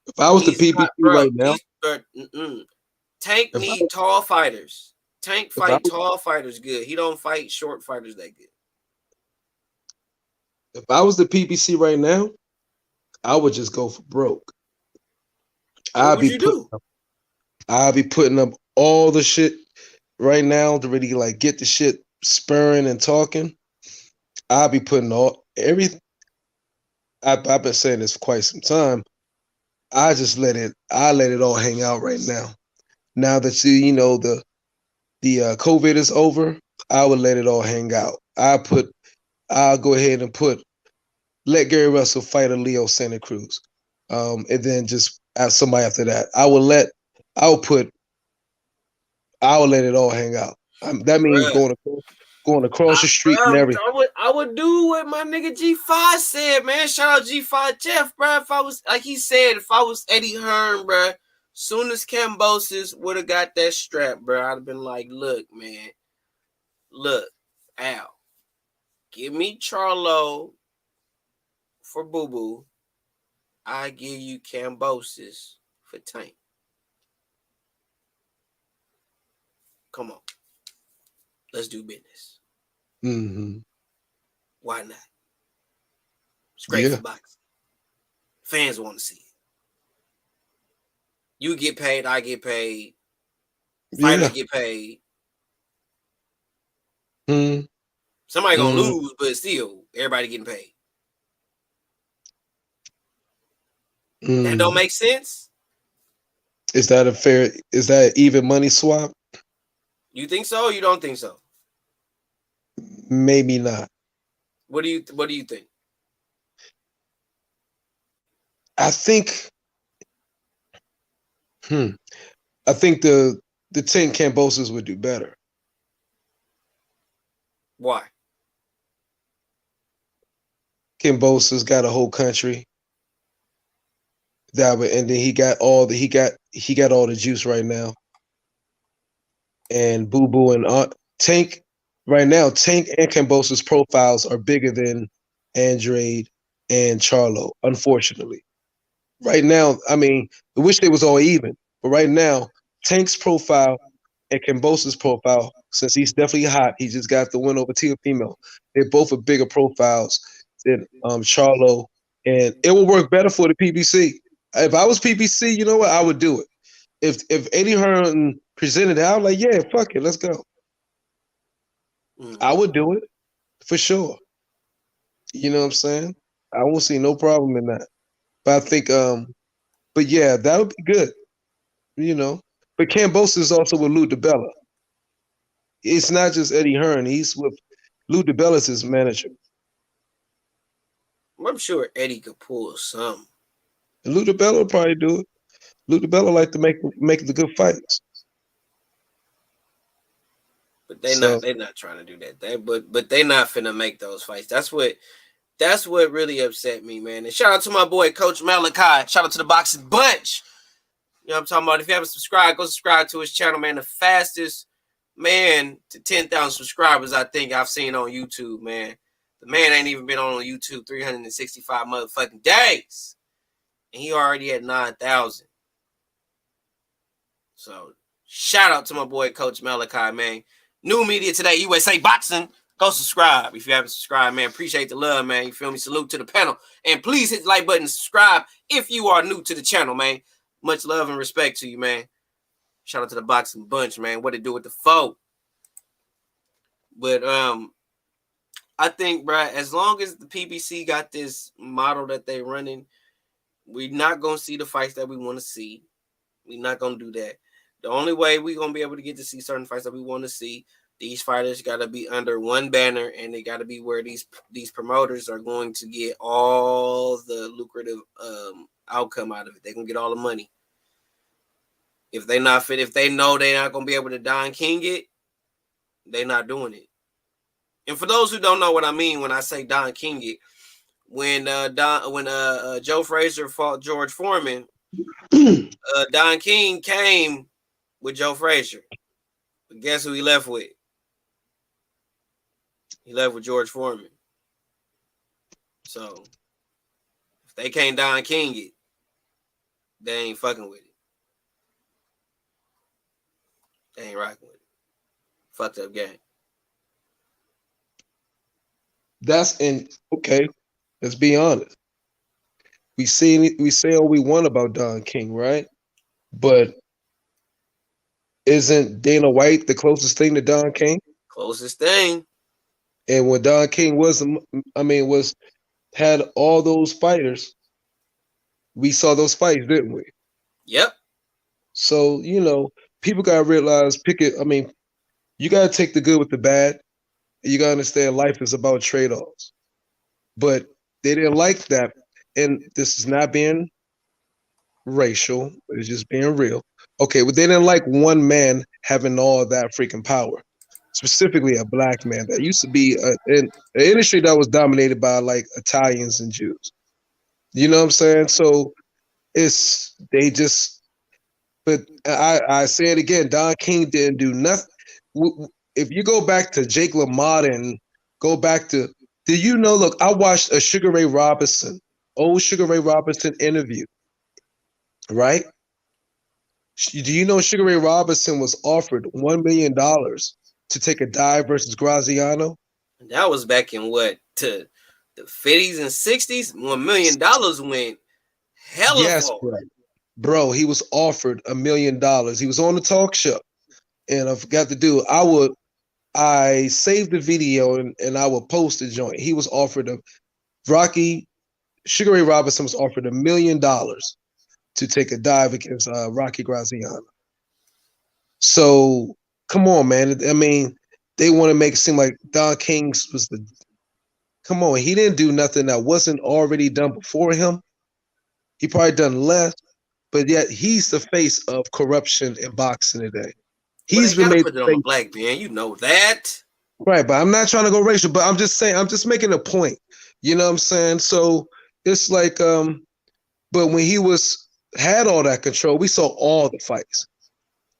If I was the He's PBC not, bro. right now, Tank need tall fighters. Tank fight tall fighters good. He don't fight short fighters that good. if I was the PBC right now, I would just go for broke. What would you do? I'd be putting up all the shit right now to really like get the shit spurring and talking. I'll be putting all everything. I've been saying this for quite some time. I let it all hang out right now. Now that you know the COVID is over, I would let it all hang out. I'll go ahead and let Gary Russell fight a Leo Santa Cruz, and then just ask somebody after that. I will let it all hang out. That means going across the street and everything. I would do what my nigga G5 said, man. Shout out G5 Jeff, bro. If I was, like he said, if I was Eddie Hearn, bro, soon as Kambosos would have got that strap, bro, I'd have been like, look, man, look, Al, give me Charlo for Boo Boo. I give you Kambosos for Tank. Come on. Let's do business. Mm-hmm. Why not? It's great for boxing. Fans want to see it. You get paid, I get paid. Fighters get paid. Somebody gonna lose, but still, everybody getting paid. That don't make sense. Is that even money swap? You think so or you don't think so? Maybe not. What do you think? I think I think the 10 Kambosos would do better. Why? Kambosos got a whole country. And then he got all the juice right now. And Boo Boo and Tank right now, Tank and Kambosos profiles are bigger than Andrade and Charlo, unfortunately. Right now, I mean, I wish they was all even, but right now, Tank's profile and Kambosos' profile, since he's definitely hot, he just got the win over Teofimo. They're both are bigger profiles than Charlo, and it will work better for the PBC. If I was PBC, you know what? I would do it. If Eddie Hearn presented it, I was like, yeah, fuck it, let's go. I would do it for sure. You know what I'm saying? I won't see no problem in that. But I think, but yeah, that would be good. You know, but Kambosos is also with Lou DiBella. It's not just Eddie Hearn; he's with Lou DiBella's his manager. I'm sure Eddie could pull some. And Lou DiBella will probably do it. Lou DiBella like to make the good fights. But they're not trying to do that. But they not finna make those fights. That's what really upset me, man. And shout out to my boy Coach Malachi. Shout out to the Boxing Bunch. You know what I'm talking about? If you haven't subscribed, go subscribe to his channel, man. The fastest man to 10,000 subscribers I think I've seen on YouTube, man. The man ain't even been on YouTube 365 motherfucking days. And he already at 9,000. So Shout out to my boy Coach Malachi, man. New media today, USA Boxing. Go subscribe if you haven't subscribed, man. Appreciate the love, man. You feel me? Salute to the panel. And please hit the like button and subscribe if you are new to the channel, man. Much love and respect to you, man. Shout out to the Boxing Bunch, man. What it do with the foe? But I think, bro, as long as the PBC got this model that they running, we're not gonna see the fights that we want to see. We're not gonna do that. The only way we're gonna be able to get to see certain fights that we want to see, these fighters gotta be under one banner, and they gotta be where these promoters are going to get all the lucrative outcome out of it. They're gonna get all the money. If they not fit, if they know they're not gonna be able to Don King it, they're not doing it. And for those who don't know what I mean when I say Don King it, when Joe Frazier fought George Foreman, Don King came with Joe Frazier. But guess who he left with? He left with George Foreman. So if they can't Don King it, they ain't fucking with it. They ain't rocking with it. Fucked up game. Okay. Let's be honest. We say all we want about Don King, right? But isn't Dana White the closest thing to Don King? Closest thing. And when Don King had all those fighters, we saw those fights, didn't we? Yep. So, people gotta realize, you gotta take the good with the bad. You gotta understand life is about trade-offs. But they didn't like that. And this is not being racial, it's just being real. Okay, but they didn't like one man having all that freaking power. Specifically a black man that used to be an industry that was dominated by like Italians and Jews. You know what I'm saying? So but I say it again, Don King didn't do nothing. If you go back to Jake LaMotta and go back to, look, I watched a old Sugar Ray Robinson interview, right? Do you know Sugar Ray Robinson was offered $1 million to take a dive versus Graziano? That was back in what, to the 50s and 60s? $1 million went hella far. Bro, he was offered $1 million. He was on the talk show, and I forgot to do it. I saved the video and I will post the joint. He was offered Sugar Ray Robinson was offered $1 million to take a dive against Rocky Graziano. So come on, man. I mean, they want to make it seem like Don King was come on, he didn't do nothing that wasn't already done before him. He probably done less, but yet he's the face of corruption in boxing today. He's been made put it on a black man, you know that. Right, but I'm not trying to go racial, but I'm just saying, I'm just making a point. You know what I'm saying? So it's like, but when he had all that control, we saw all the fights.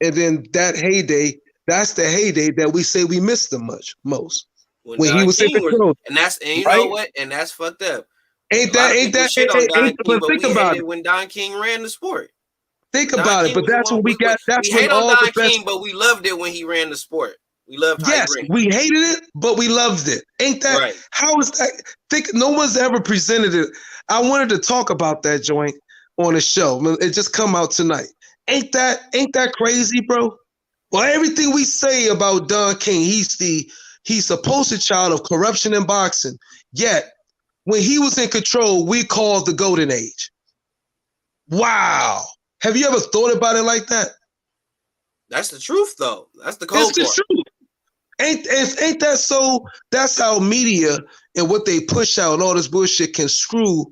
And then that heyday, that's the heyday that we say we missed the most. When he was in control. And you know what? And that's fucked up. Ain't that shit on Don King, but think we about hated it when Don King ran the sport. Think about it, but that's when we got. That's we when hate all on Don the best. King, but we loved it when he ran the sport. We loved. Yes, we hated it, but we loved it. Ain't that right? How is that? No one's ever presented it. I wanted to talk about that joint on the show. It just come out tonight. Ain't that crazy, bro? Well, everything we say about Don King, he's the poster child of corruption in boxing. Yet when he was in control, we called the golden age. Wow. Have you ever thought about it like that? That's the truth, though. That's the cold part. It's the truth. Ain't that so? That's how media and what they push out and all this bullshit can screw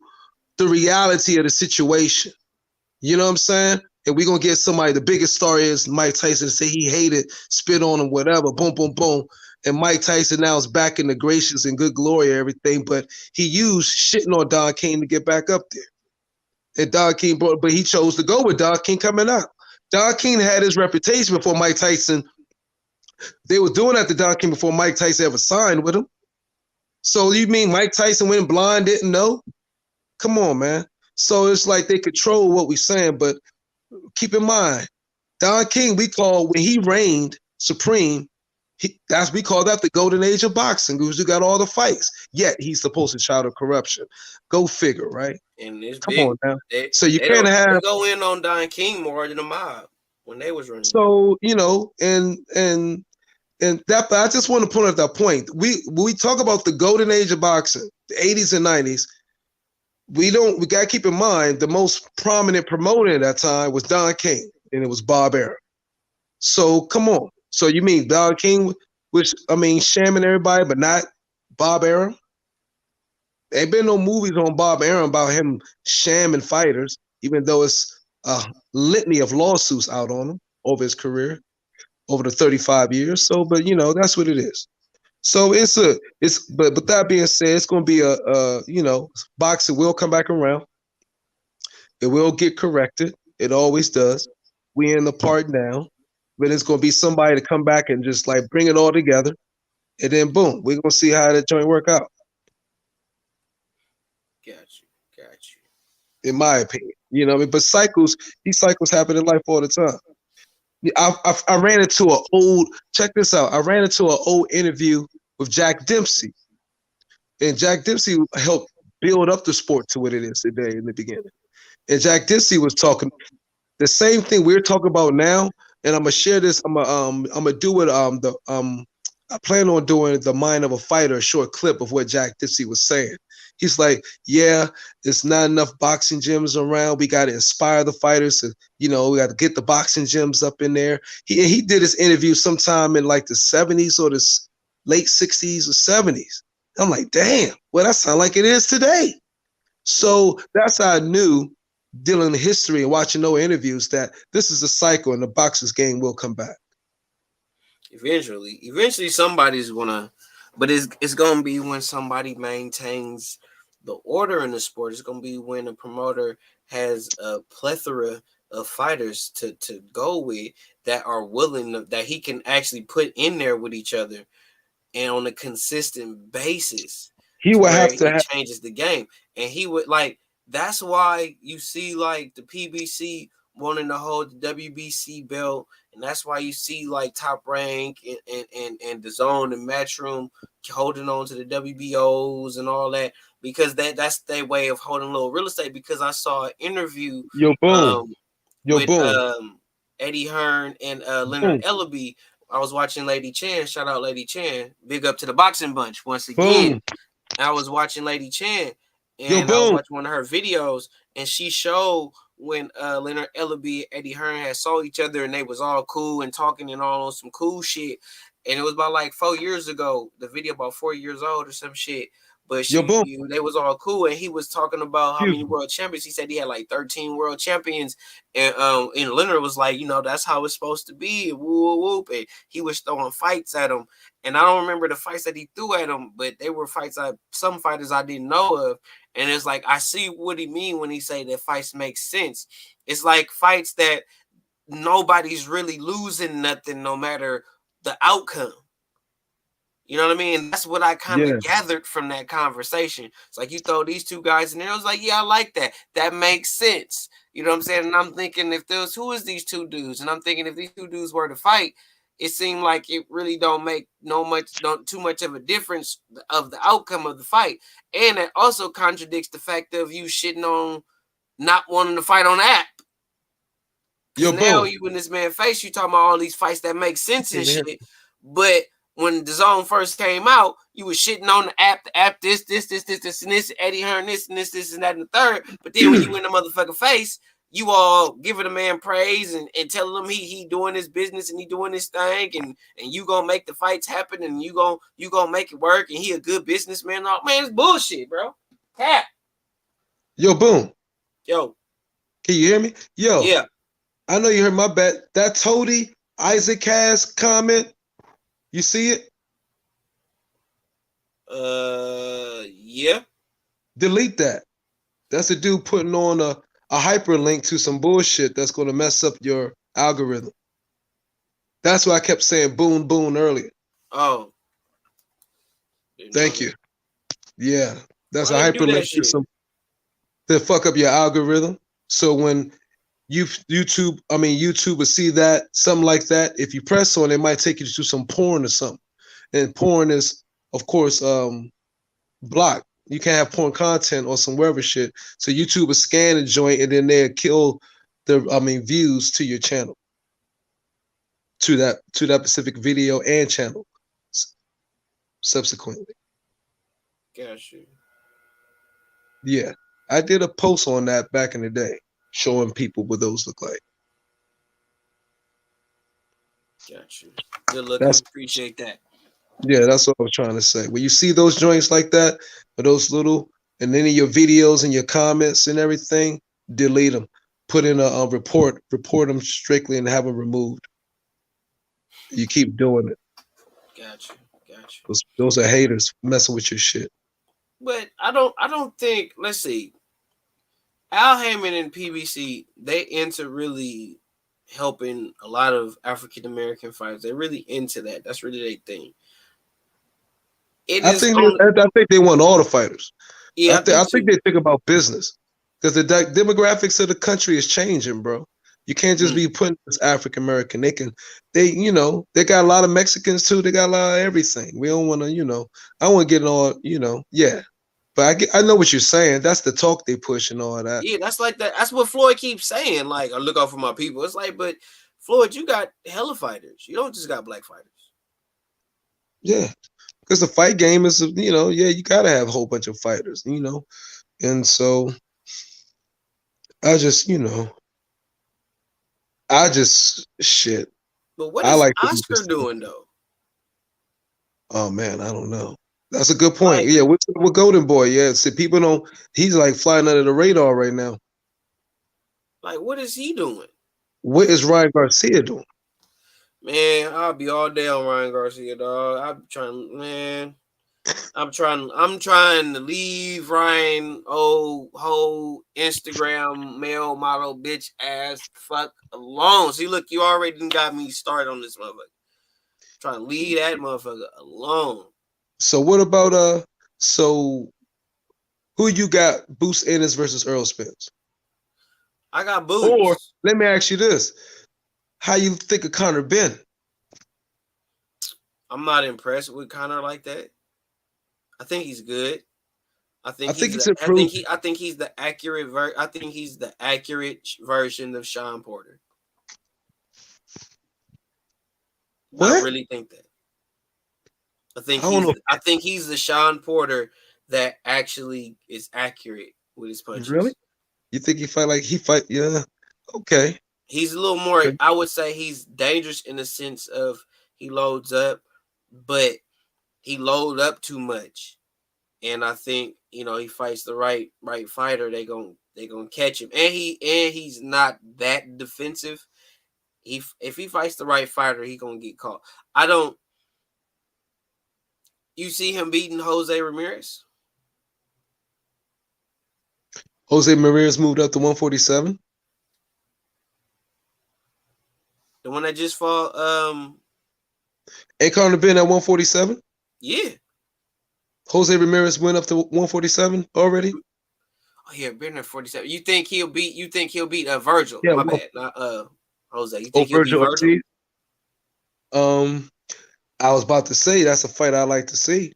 the reality of the situation. You know what I'm saying? And we're going to get somebody, the biggest star is Mike Tyson, say he hated, spit on him, whatever, boom, boom, boom. And Mike Tyson now is back in the gracious and good glory and everything, but he used shitting on Don King to get back up there. And Don King but he chose to go with Don King coming out. Don King had his reputation before Mike Tyson. They were doing that to Don King before Mike Tyson ever signed with him. So you mean Mike Tyson went blind, didn't know? Come on, man. So it's like they control what we're saying, but keep in mind, Don King, we call when he reigned supreme. We call that the golden age of boxing because you got all the fights. Yet he's the poster child of corruption. Go figure, right? And it's Come big. on now. They So you they can't don't have. they go in on Don King more than the mob when they was running. So and that. But I just want to point out that point. When we talk about the golden age of boxing, the 80s and 90s. We got to keep in mind the most prominent promoter at that time was Don King, and it was Bob Arum. So come on. So you mean Don King, which I mean, shamming everybody, but not Bob Arum? There ain't been no movies on Bob Arum about him shamming fighters, even though it's a litany of lawsuits out on him over his career, over the 35 years. So, but that's what it is. So but that being said, it's gonna be boxing will come back around. It will get corrected. It always does. We in the part now, but it's gonna be somebody to come back and just like bring it all together, and then boom, we're gonna see how that joint work out. Got you. In my opinion, but these cycles happen in life all the time. I ran into an old. Check this out. I ran into an old interview with Jack Dempsey, and Jack Dempsey helped build up the sport to what it is today in the beginning. And Jack Dempsey was talking the same thing we're talking about now, and I'm gonna share this. I'm gonna do it. I plan on doing the Mind of a Fighter, a short clip of what Jack Dempsey was saying. He's like, yeah, there's not enough boxing gyms around. We got to inspire the fighters. We got to get the boxing gyms up in there. He did his interview sometime in like the 70s or the late 60s or 70s. I'm like, damn, well, that sounds like it is today. So that's how I knew, dealing the history and watching no interviews, that this is a cycle and the boxers game will come back. Eventually somebody's gonna, but it's gonna be when somebody maintains the order in the sport. It's gonna be when a promoter has a plethora of fighters to go with that are willing that he can actually put in there with each other and on a consistent basis. He would have to he changes the game, and he would that's why you see like the PBC wanting to hold the WBC belt, and that's why you see like Top Rank and the Zone and Matchroom holding on to the WBOs and all that, because that's their way of holding a little real estate. Because I saw an interview with Eddie Hearn and Leonard Ellaby. I was watching Lady Chan. Shout out Lady Chan. Big up to the Boxing Bunch once again. I was watching Lady Chan, and I was watching one of her videos, and she showed when Leonard Ellaby and Eddie Hearn had saw each other, and they was all cool and talking and all on some cool shit. And it was about like 4 years ago. The video about 4 years old or some shit. But they was all cool, and he was talking about how many world champions. He said he had like 13 world champions, and Leonard was like, that's how it's supposed to be. Whoop whoop, and he was throwing fights at him, and I don't remember the fights that he threw at him, but they were fights some fighters I didn't know of, and it's like I see what he mean when he say that fights make sense. It's like fights that nobody's really losing nothing, no matter the outcome. You know what I mean? That's what I kind of gathered from that conversation. It's like you throw these two guys in there. I was like, yeah, I like that. That makes sense. You know what I'm saying? And I'm thinking, who is these two dudes? And I'm thinking if these two dudes were to fight, it seemed like it really don't make too much of a difference of the outcome of the fight. And it also contradicts the fact of you shitting on not wanting to fight on the app. Because now you in this man's face, you talking about all these fights that make sense and shit. But when the Zone first came out, you was shitting on the app, this, and this, Eddie Hearn, this, and this, and that, and the third. But then when you in the motherfucking face, you all giving the man praise and telling him he doing his business and he doing his thing, and you gonna make the fights happen, and you gonna make it work, and he a good businessman. Oh, man, it's bullshit, bro. Cap. Yo, Boom. Yo. Can you hear me? Yo. Yeah. I know you heard my bet. That Toady Isaac Cass comment, you see it? Yeah. Delete that. That's a dude putting on a hyperlink to some bullshit that's going to mess up your algorithm. That's why I kept saying boom, boom earlier. Oh. Thank you. Yeah. That's a hyperlink to fuck up your algorithm. So when YouTube will see that something like that. If you press on, it might take you to some porn or something. And porn is, of course, blocked. You can't have porn content or some wherever shit. So YouTube will scan the joint and then they'll kill views to your channel, to that specific video and channel subsequently. Got you. Yeah. I did a post on that back in the day, showing people what those look like. Got you. Good looking. That's Appreciate that. Yeah, that's what I was trying to say. When you see those joints like that, or those little, and then in your videos and your comments and everything, delete them. Put in a report them strictly, and have them removed. You keep doing it. Got you. Those are haters messing with your shit. But I don't think. Let's see. Al Heyman and PBC, they into really helping a lot of African American fighters. They're really into that. That's really their thing. I think they want all the fighters. Yeah, I think they think about business, because the demographics of the country is changing, bro. You can't just be putting this African American. They got a lot of Mexicans too. They got a lot of everything. We don't want to, I want to get all, yeah. But I know what you're saying. That's the talk they push and all that. Yeah, that's like that. That's what Floyd keeps saying. Like, I look out for my people. It's like, but Floyd, you got hella fighters. You don't just got black fighters. Yeah, because the fight game is, you got to have a whole bunch of fighters, and so I just, shit. But what is Oscar doing though? Oh man, I don't know. That's a good point. Yeah, with Golden Boy, yeah. See, people don't. He's like flying under the radar right now. Like, what is he doing? What is Ryan Garcia doing? Man, I'll be all day on Ryan Garcia, dog. I'm trying to leave Ryan whole Instagram male model bitch ass fuck alone. See, look, you already got me started on this motherfucker. Trying to leave that motherfucker alone. So what about who you got? Boost Ennis versus Earl Spence? I got Boost. Or let me ask you this: how you think of Conor Benn? I'm not impressed with Conor like that. I think he's good. I think he's the accurate version of Sean Porter. What? I really think that. I think he's the Sean Porter that actually is accurate with his punches. Really? You think he fight? Yeah. Okay. He's a little more. Okay. I would say he's dangerous in the sense of he loads up, but he load up too much. And I think he fights the right fighter. They gonna catch him, and he's not that defensive. If he fights the right fighter, he gonna get caught. You see him beating Jose Ramirez? Jose Ramirez moved up to 147. The one that just fought. Ain't Conor Benn at 147? Yeah. Jose Ramirez went up to 147 already. Oh yeah, been at 47. You think he'll beat Virgil? Yeah, my bad. Not Jose. You think he'll beat Virgil? I was about to say that's a fight I like to see.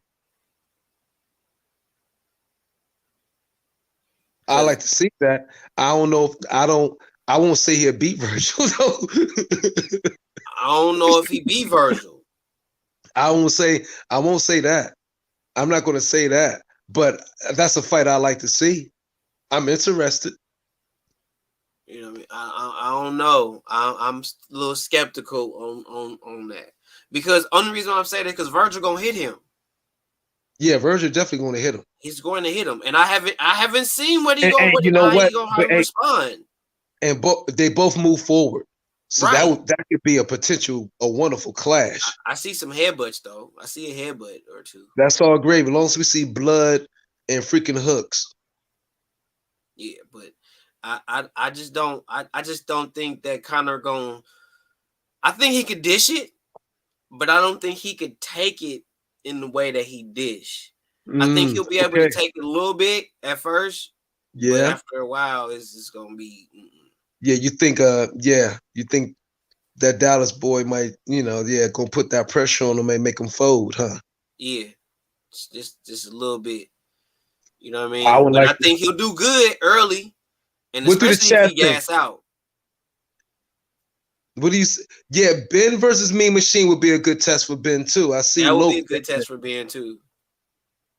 I like to see that. I don't know if I won't say he'll beat Virgil though. I don't know if he beat Virgil. I won't say that. I'm not going to say that, but that's a fight I like to see. I'm interested. You know what I mean? I don't know. I'm a little skeptical on that, because only reason why I'm saying that because Virgil gonna hit him. Yeah, Virgil definitely going to hit him. He's going to hit him, and I haven't seen what he going to respond. And they both move forward, so that could be a wonderful clash. I see some headbutts though. I see a headbutt or two. That's all great, as long as we see blood and freaking hooks. Yeah, but I just don't think that Conor going. I think he could dish it, but I don't think he could take it in the way that he dish. I think he'll be able to take it a little bit at first. Yeah. But after a while, it's just gonna be. Yeah, you think that Dallas boy might, gonna put that pressure on him and make him fold, huh? Yeah, just a little bit. You know what I I mean? would But like I to. think he'll do good early, and What do the especially if chat he think? gas out. What do you? Yeah, Ben versus Mean Machine would be a good test for Ben too. I see That would be Loke a good test for Ben too.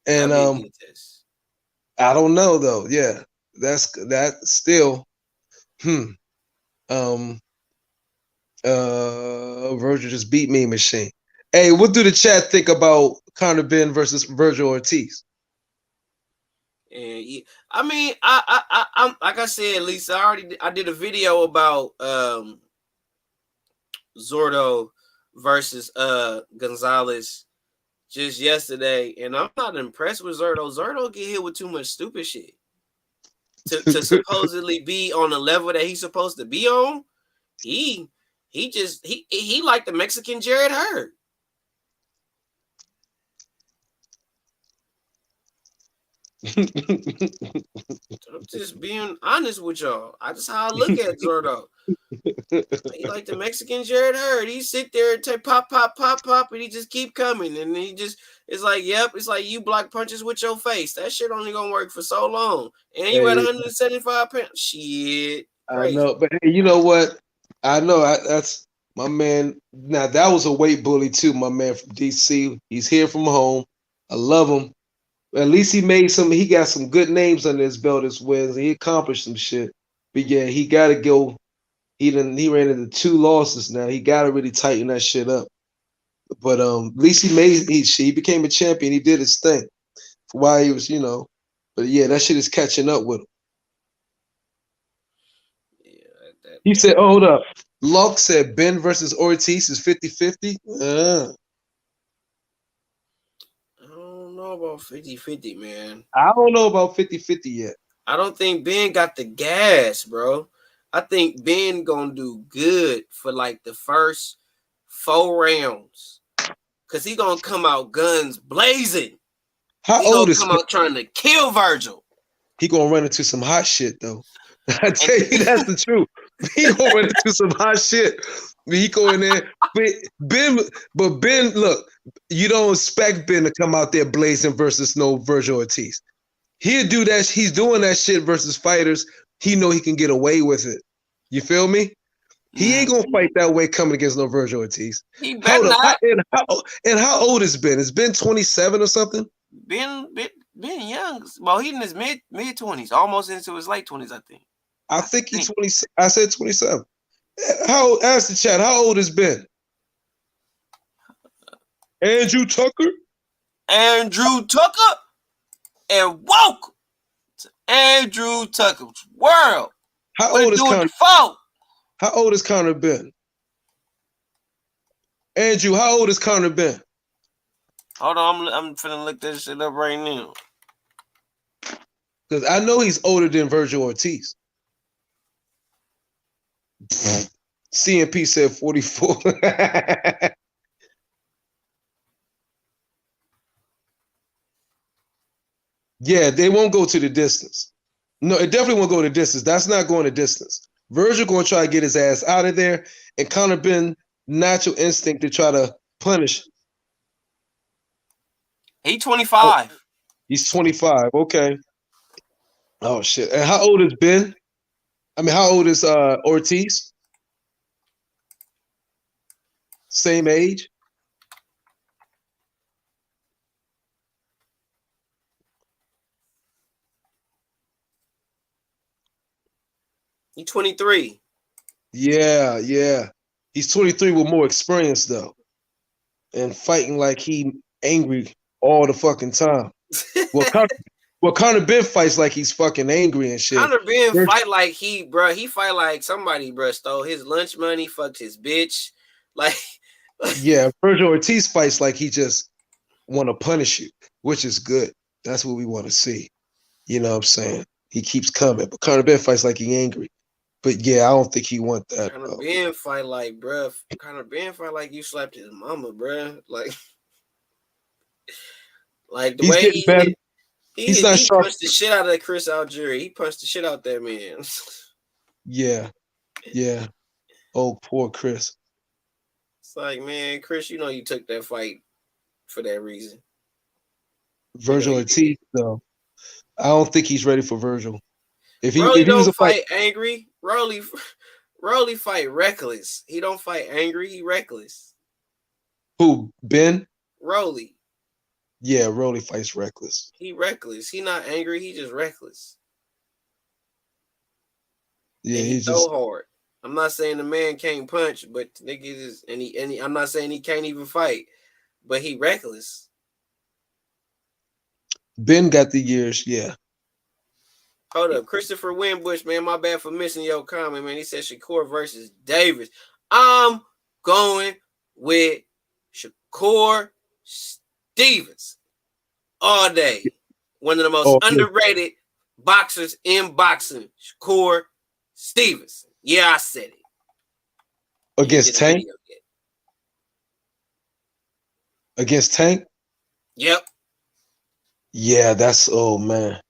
and That'd be a good test. I don't know though. Yeah, that still. Um. Virgil just beat Mean Machine. Hey, what do the chat think about Conor Ben versus Virgil Ortiz? And yeah, I mean, I'm like I said, Lisa. I did a video about Zordo versus Gonzalez just yesterday, and I'm not impressed with Zordo. Zordo get hit with too much stupid shit to supposedly be on the level that he's supposed to be on. He like the Mexican Jared Hurd. I'm just being honest with y'all. That's how I look at Zordo. He like the Mexican Jared Hurd. He sit there and take pop, pop, pop, pop, and he just keep coming. And he just, it's like, yep, it's like you block punches with your face. That shit only gonna work for so long. And you at 175 pounds. Shit. I Crazy. know, but hey, you know what? I know that's my man. Now that was a weight bully too, my man from DC. He's here from home. I love him. At least he made some. He got some good names under his belt as well. He accomplished some shit. But yeah, he got to go. He ran into 2 losses now. He got to really tighten that shit up. But at least he became a champion. He did his thing. For why he was, But yeah, that shit is catching up with him. Yeah, He said, "Oh, hold up." Locke said Ben versus Ortiz is 50-50. I don't know about 50-50, man. I don't know about 50-50 yet. I don't think Ben got the gas, bro. I think Ben gonna do good for like the first 4 rounds. Cause he gonna come out guns blazing. How He old gonna is come out trying to kill Virgil. he gonna run into some hot shit though? I tell you, that's the truth. He gonna run into some hot shit. He go in there, but Ben, look, you don't expect Ben to come out there blazing versus no Virgil Ortiz. He'll do that. He's doing that shit versus fighters. He know he can get away with it. You feel me? He ain't gonna fight that way coming against no Virgil Ortiz. He better Hold up. not. And how old has Ben? It's been 27 or something? Ben young. Well, he in his mid 20s, almost into his late 20s, I think. I think he's 20. I said 27. Ask the chat, how old has Ben? Andrew Tucker? Andrew Tucker and woke to Andrew Tucker's world. How What old it is do with Conor? the phone? How old is Conor Ben? Andrew, how old is Conor Ben? Hold on, I'm finna look this shit up right now. Because I know he's older than Virgil Ortiz. CMP said 44. Yeah, they won't go to the distance. No, it definitely won't go to distance. That's not going to distance. Virgil going to try to get his ass out of there, and Conor Ben natural instinct to try to punish. He 25. Oh, he's 25. Okay. Oh shit. And how old is Ben? I mean, how old is Ortiz? Same age. He 23. Yeah, yeah. He's 23 with more experience though, and fighting like he angry all the fucking time. Conor Ben fights like he's fucking angry and shit. Conor Ben fight like he fight like somebody, stole his lunch money, fucked his bitch. Like, yeah, Virgil Ortiz fights like he just want to punish you, which is good. That's what we want to see. You know what I'm saying? He keeps coming, but Conor Ben fights like he angry. But yeah, I don't think he want that. Conor Ben fight like, Conor Ben fight like you slapped his mama, Like the he's way getting better. he not sharp. punched the shit out of Chris Algieri. He punched the shit out that man. Yeah. Yeah. Oh, poor Chris. It's like, man, Chris, you know you took that fight for that reason. You know Virgil you did. Ortiz, though. I don't think he's ready for Virgil. Rolly If he was don't a fight, fight angry. Rolly fight reckless. He don't fight angry. He reckless. who Ben? Rolly, Yeah, Rolly fights reckless. he reckless. He not angry. He just reckless. Yeah, And he he's throw just hard. I'm not saying the man can't punch, but nigga is and I'm not saying he can't even fight, but he reckless. Ben got the years. Yeah, Hold up, Christopher Winbush, man. My bad for missing your comment, man. He said Shakur versus Davis. I'm going with Shakur Stevens all day. One of the most oh, yeah. underrated boxers in boxing, Shakur Stevens. Yeah, I said it. Against Tank. Yet. Against Tank. Yep. Yeah, that's oh man,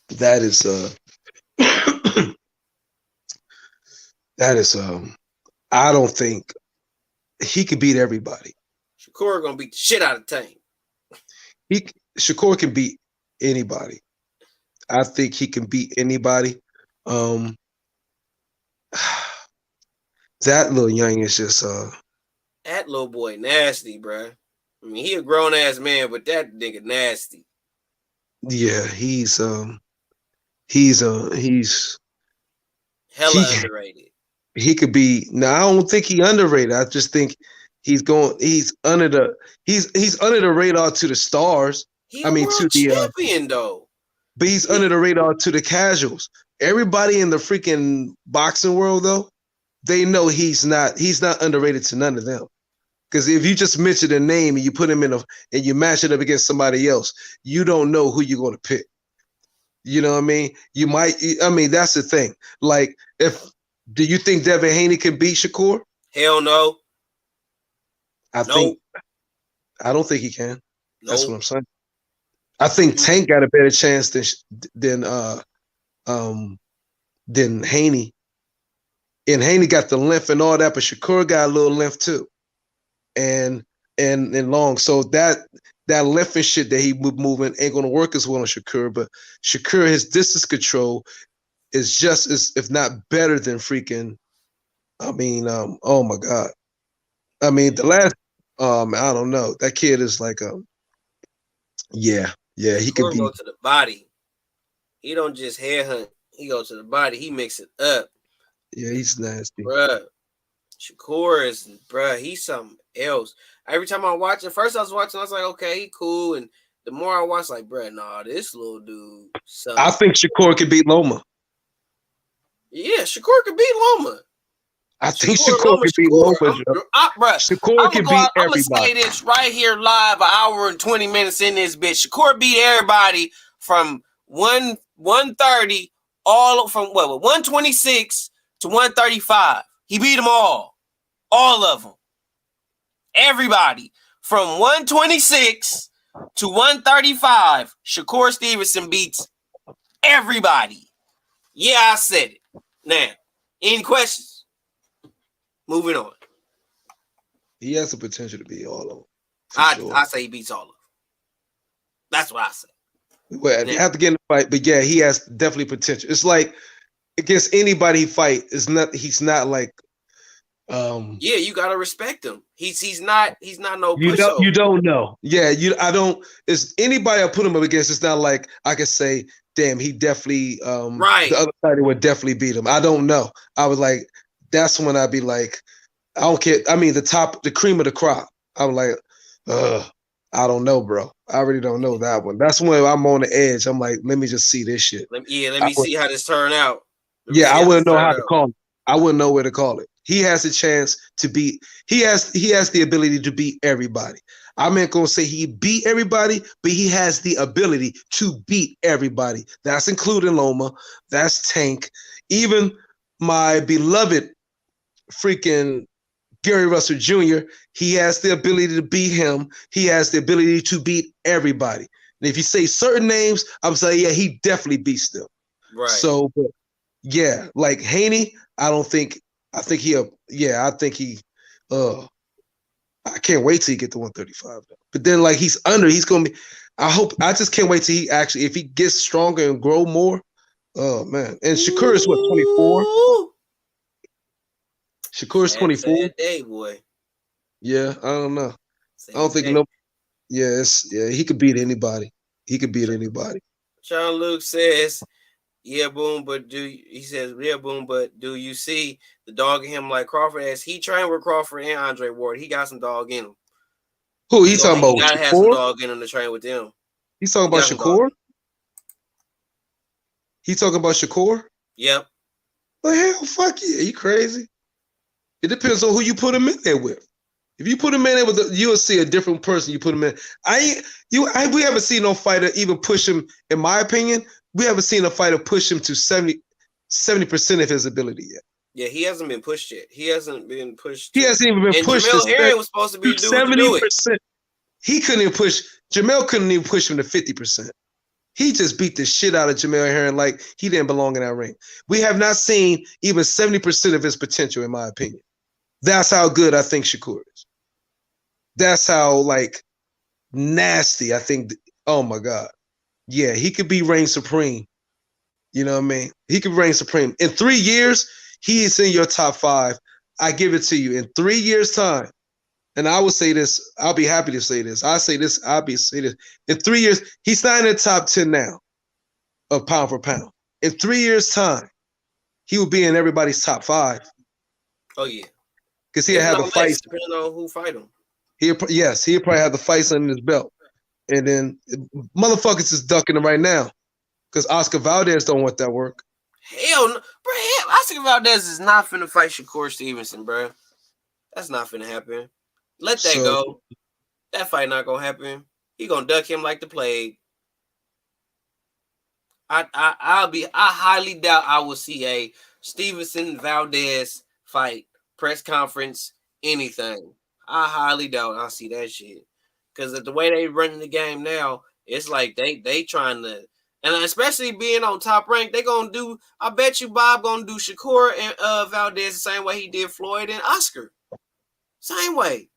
that is that is I don't think he could beat everybody. Shakur gonna beat the shit out of Tank. Shakur can beat anybody. I think he can beat anybody. Um, that little young is just That little boy nasty, bruh. I mean, he a grown ass man, but that nigga nasty. yeah, he's Hella underrated. he could be. Now I don't think he underrated. I just think he's under the radar to the stars. He I a mean to world the champion though. but he's under the radar to the casuals. Everybody in the freaking boxing world though, they know he's not underrated to none of them. Because if you just mention a name and you put him and you match it up against somebody else, you don't know who you're going to pick. You know what I mean? You might. I mean, that's the thing. Like, do you think Devin Haney can beat Shakur? Hell no. I don't think he can. That's what I'm saying. I think Tank got a better chance than Haney. And Haney got the length and all that, but Shakur got a little length too. And long. So that length and shit that he moving ain't gonna work as well on Shakur. But Shakur, his distance control is just as, if not better than freaking. I mean, oh my God. I mean, the last, I don't know. That kid is like, yeah, he could be. Go to the body. He don't just headhunt. He go to the body. He mix it up. Yeah, he's nasty, bruh. Shakur is, bruh. He's something else. Every time I watch it, first I was was like, okay, he cool, and the more I watch, like, bruh, nah, this little dude. I think Shakur could beat Loma. Yeah, Shakur could beat Loma. I think Shakur could beat Loma. Shakur could beat everybody. I'm gonna say this right here live, an hour and 20 minutes in this bitch. Shakur beat everybody from 130 all from 126 to 135. He beat them all of them. Everybody from 126 to 135. Shakur Stevenson beats everybody. Yeah, I said it. Now, any questions? Moving on. He has the potential to beat all of them. I say he beats all of them. That's what I say. Well, you have to get in the fight, but yeah, he has definitely potential. It's like against anybody he fight, he's not like yeah, you gotta respect him. He's not no pushover. You don't know. Yeah, I don't. It's anybody I put him up against, it's not like I could say, damn, he definitely right. The other side would definitely beat him. I don't know. I was like, that's when I'd be like, I don't care. I mean, the cream of the crop. I'm like, I don't know, bro. I really don't know that one. That's when I'm on the edge. I'm like, let me just see this shit. Let me see how this turn out. I wouldn't know how to call it. I wouldn't know where to call it. He has a chance to beat. He has the ability to beat everybody. I'm not gonna say he beat everybody, but he has the ability to beat everybody. That's including Loma. That's Tank. Even my beloved freaking Gary Russell Jr., he has the ability to beat him. He has the ability to beat everybody. And if you say certain names, I'm saying, yeah, he definitely beats them. Right. So, Yeah, like Haney, I don't think. I think he. Yeah, I think he. Uh, I can't wait till he get to 135. But then, like he's under. He's gonna be. I hope. I just can't wait till he actually, if he gets stronger and grow more. Oh man! And Shakur is what, 24. Ooh. Shakur is 24. Sad day, boy. Yeah, I don't know. I don't Sad think day. no. Yeah, he could beat anybody. He could beat anybody. Sean Luke says, "Yeah, boom, but do you see the dog in him like Crawford? As he trained with Crawford and Andre Ward, he got some dog in him. Who he talking He about? gotta have some Shakur? dog in him to train with them. He's talking He about got some dog. Shakur? He talking about Shakur? Yep. The hell, fuck yeah, you crazy? It depends on who you put him in there with. If you put him in there with, you'll see a different person. You put him in. We haven't seen no fighter even push him. In my opinion, we haven't seen a fighter push him to 70% of his ability yet. Yeah, he hasn't been pushed yet. He hasn't even pushed. He hasn't even been pushed. Jamel Herring was supposed to be the dude to do it. 70%. He couldn't even push. Jamel couldn't even push him to 50%. He just beat the shit out of Jamel Herring like he didn't belong in that ring. We have not seen even 70% of his potential, in my opinion. That's how good I think Shakur is. That's how, like, nasty I think. Oh, my God. Yeah, he could be reign supreme. You know what I mean? He could reign supreme. In 3 years, he is in your top 5. I give it to you. In 3 years' time, and I will say this, I'll be happy to say this. I say this, say this. In 3 years, he's not in the top 10 now of pound for pound. In 3 years' time, he will be in everybody's top 5. Oh, yeah. Because he'll have the fights. Depending on who fight him. He'll probably have the fights under his belt. And then motherfuckers is ducking him right now. Because Oscar Valdez don't want that work. Hell no. Bro, Oscar Valdez is not finna fight Shakur Stevenson, bro. That's not finna happen. Let that go. That fight not gonna happen. He gonna duck him like the plague. I highly doubt I will see a Stevenson Valdez fight, press conference, anything. I highly doubt I'll see that shit. Because the way they running the game now, it's like they trying to, and especially being on Top Rank, they gonna do. I bet you Bob gonna do Shakur and Valdez the same way he did Floyd and Oscar. Same way.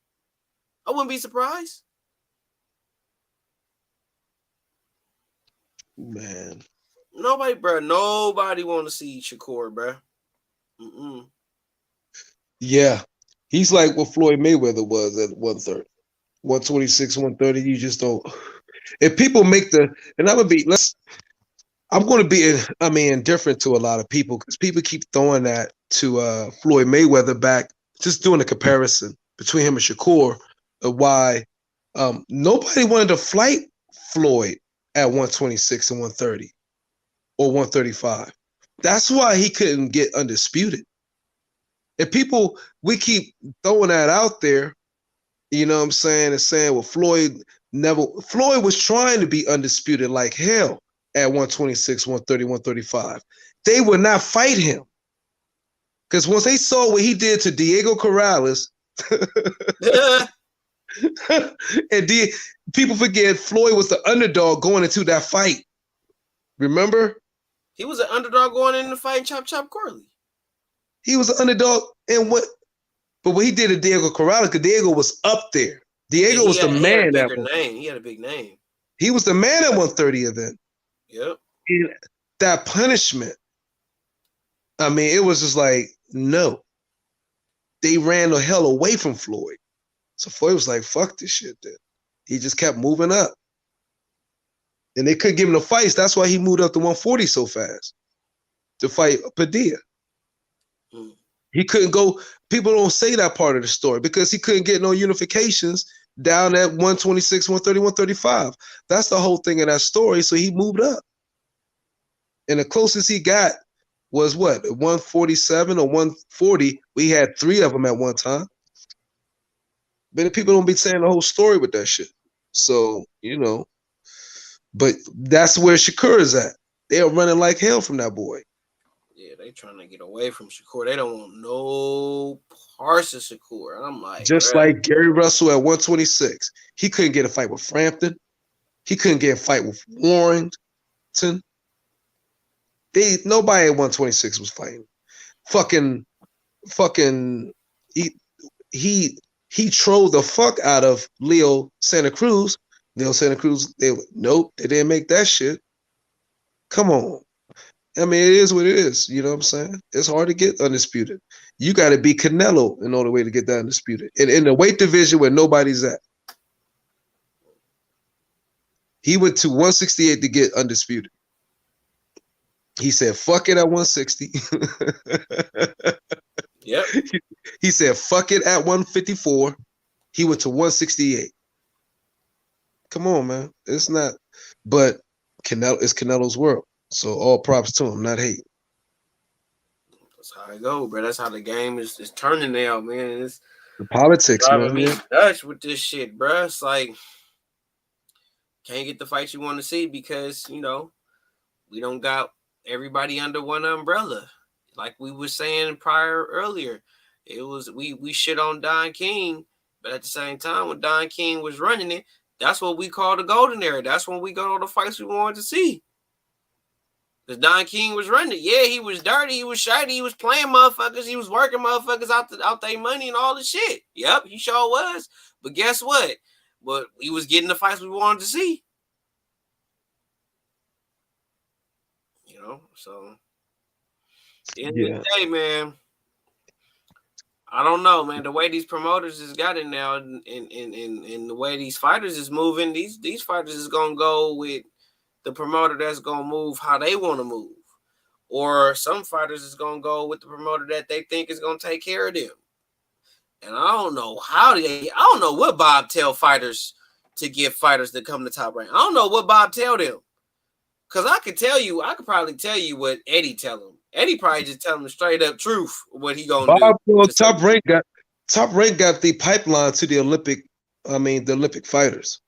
I wouldn't be surprised. Man. Nobody want to see Shakur, bro. Yeah. He's like what Floyd Mayweather was at 130. 126, 130. You just don't. If people make and I'm going to be indifferent to a lot of people because people keep throwing that to Floyd Mayweather back, just doing a comparison between him and Shakur of why nobody wanted to fight Floyd at 126 and 130 or 135. That's why he couldn't get undisputed. If we keep throwing that out there, you know what I'm saying, and saying, well, Floyd was trying to be undisputed like hell at 126, 130, 135. They would not fight him. Because once they saw what he did to Diego Corrales, and people forget Floyd was the underdog going into that fight. Remember? He was an underdog going into the fight and Chop Corley. He was an underdog in what? But what he did to Diego Corrales, because Diego was up there. Diego was the man. He had a big name. He was the man at 130 then. Yep. And that punishment, I mean, it was just like, no. They ran the hell away from Floyd. So Floyd was like, fuck this shit then. He just kept moving up. And they couldn't give him the fights. That's why he moved up to 140 so fast to fight Padilla. He couldn't go. People don't say that part of the story because he couldn't get no unifications down at 126, 130, 135. That's the whole thing of that story. So he moved up. And the closest he got was what? 147 or 140. We had 3 of them at one time. But people don't be saying the whole story with that shit. So, but that's where Shakur is at. They're running like hell from that boy. Yeah, they trying to get away from Shakur. They don't want no parts of Shakur. I'm like, just like Gary Russell at 126. He couldn't get a fight with Frampton. He couldn't get a fight with Warrington. Nobody at 126 was fighting. Fucking he he trolled the fuck out of Leo Santa Cruz. Leo Santa Cruz, nope, they didn't make that shit. Come on. I mean, it is what it is. You know what I'm saying? It's hard to get undisputed. You got to be Canelo in order way to get that undisputed. And in the weight division where nobody's at. He went to 168 to get undisputed. He said, fuck it at 160. Yep. He said, fuck it at 154. He went to 168. Come on, man. It's not, but it's Canelo's world. So all props to him, not hate. That's how it go, bro. That's how the game is turning now, man. It's the politics, driving man. me nuts with this shit, bro. It's like can't get the fights you want to see because we don't got everybody under one umbrella. Like we were saying earlier, it was we shit on Don King, but at the same time, when Don King was running it, that's what we call the golden era. That's when we got all the fights we wanted to see. Because Don King was running it. Yeah, he was dirty, he was shady, he was playing motherfuckers, he was working motherfuckers out their money and all the shit. Yep, he sure was. But guess what? But he was getting the fights we wanted to see. So at the end of the day, man, I don't know, man. The way these promoters has got it now, and the way these fighters is moving, these fighters is gonna go with the promoter that's gonna move how they want to move, or some fighters is gonna go with the promoter that they think is gonna take care of them. And I don't know I don't know what Bob tell fighters to give fighters that come to Top Rank. I don't know what Bob tell them. Because I could probably tell you what Eddie tell him. Eddie probably just tell him the straight up truth what he gonna do. Well, Top Rank got the pipeline to the Olympic fighters.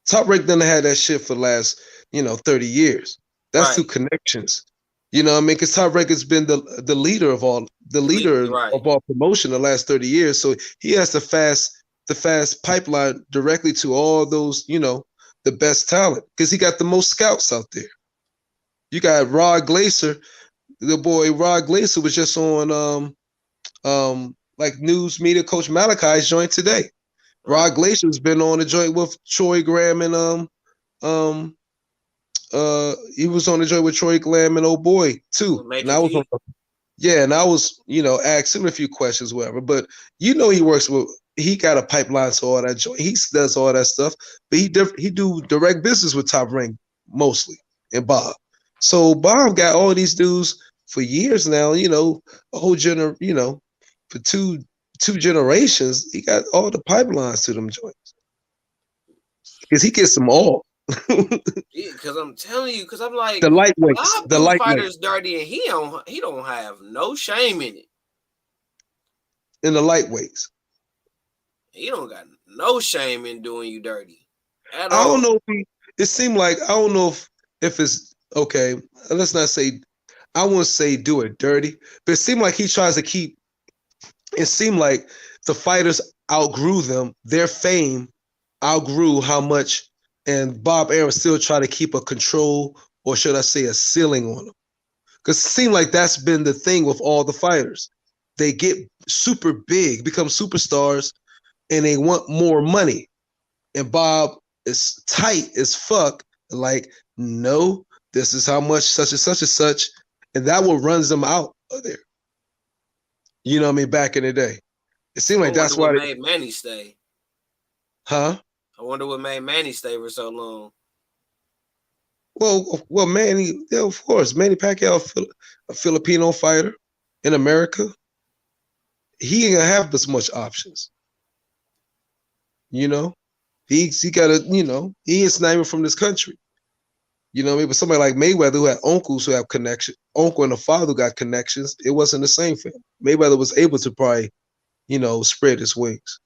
Top Rank done had that shit for the last 30 years. That's through connections. You know what I mean? Because Top Rank has been the leader of all of all promotion the last 30 years. So he has the fast pipeline directly to all those, the best talent. Because he got the most scouts out there. You got Rod Glacier, the boy Rod Glacier was just on like news media coach Malachi's joint today. Rod Glacier's been on a joint with Troy Graham and he was on the joint with Troy Graham and old boy too. And I was asking him a few questions, whatever. But he got a pipeline to all that joint. He does all that stuff, but he do direct business with Top Rank mostly and Bob. So Bob got all these dudes for years now, a whole for two generations, he got all the pipelines to them joints. Because he gets them all. Because I'm telling you, because I'm like the lightweights. The fighters dirty and he don't have no shame in it. In the lightweights. He don't got no shame in doing you dirty. At all. I don't know it seemed like I don't know if it's okay, let's not say, I won't say do it dirty, but it seemed like he tries to keep, it seemed like the fighters outgrew them, their fame outgrew how much, and Bob Arum still try to keep a control, or should I say a ceiling on them. Because it seemed like that's been the thing with all the fighters. They get super big, become superstars, and they want more money. And Bob is tight as fuck, like, no, this is how much such and such and such, and that what runs them out of there. You know what I mean? Back in the day, it seemed like that's why made Manny stay. Huh? I wonder what made Manny stay for so long. Well, Manny, of course, Manny Pacquiao, a Filipino fighter in America. He ain't gonna have as much options. He got he is not even from this country. You know what I mean? But somebody like Mayweather who had uncles who have connection, uncle and a father who got connections, it wasn't the same for him. Mayweather was able to probably, spread his wings.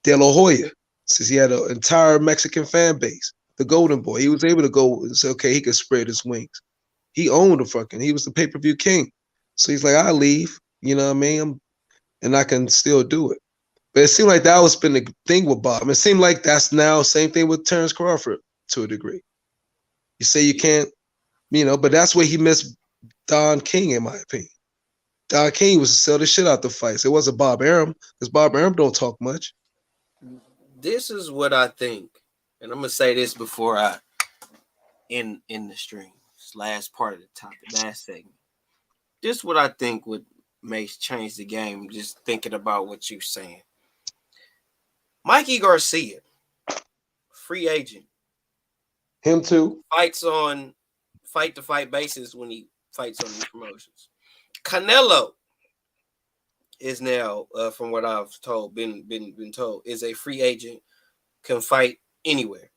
De La Hoya, since he had an entire Mexican fan base, the Golden Boy, he was able to go and say, okay, he could spread his wings. He owned he was the pay-per-view king. So he's like, I'll leave, you know what I mean? And I can still do it. But it seemed like that was been the thing with Bob. It seemed like that's now same thing with Terrence Crawford to a degree. You say you can't, but that's where he missed Don King, in my opinion. Don King was to sell the shit out the fights. It wasn't Bob Arum, because Bob Arum don't talk much. This is what I think, and I'm gonna say this before I end the stream. This last part of the topic, last segment. This is what I think would may change the game. Just thinking about what you're saying. Mikey Garcia, free agent. Him too. Fights on fight-to-fight basis when he fights on these promotions. Canelo is now, from what I've been told, is a free agent, can fight anywhere.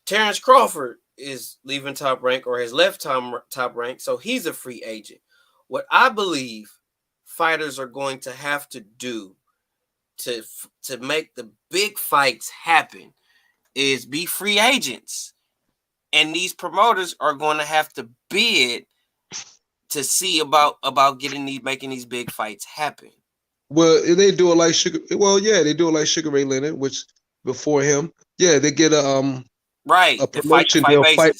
Terrence Crawford is leaving Top Rank or has left Top Rank, so he's a free agent. What I believe fighters are going to have to do to make the big fights happen is be free agents. And these promoters are going to have to bid to see about making these big fights happen. Well, they do it like Sugar. Well, yeah, they do it like Sugar Ray Leonard, which before him, yeah, they get a promotion. They'll fight.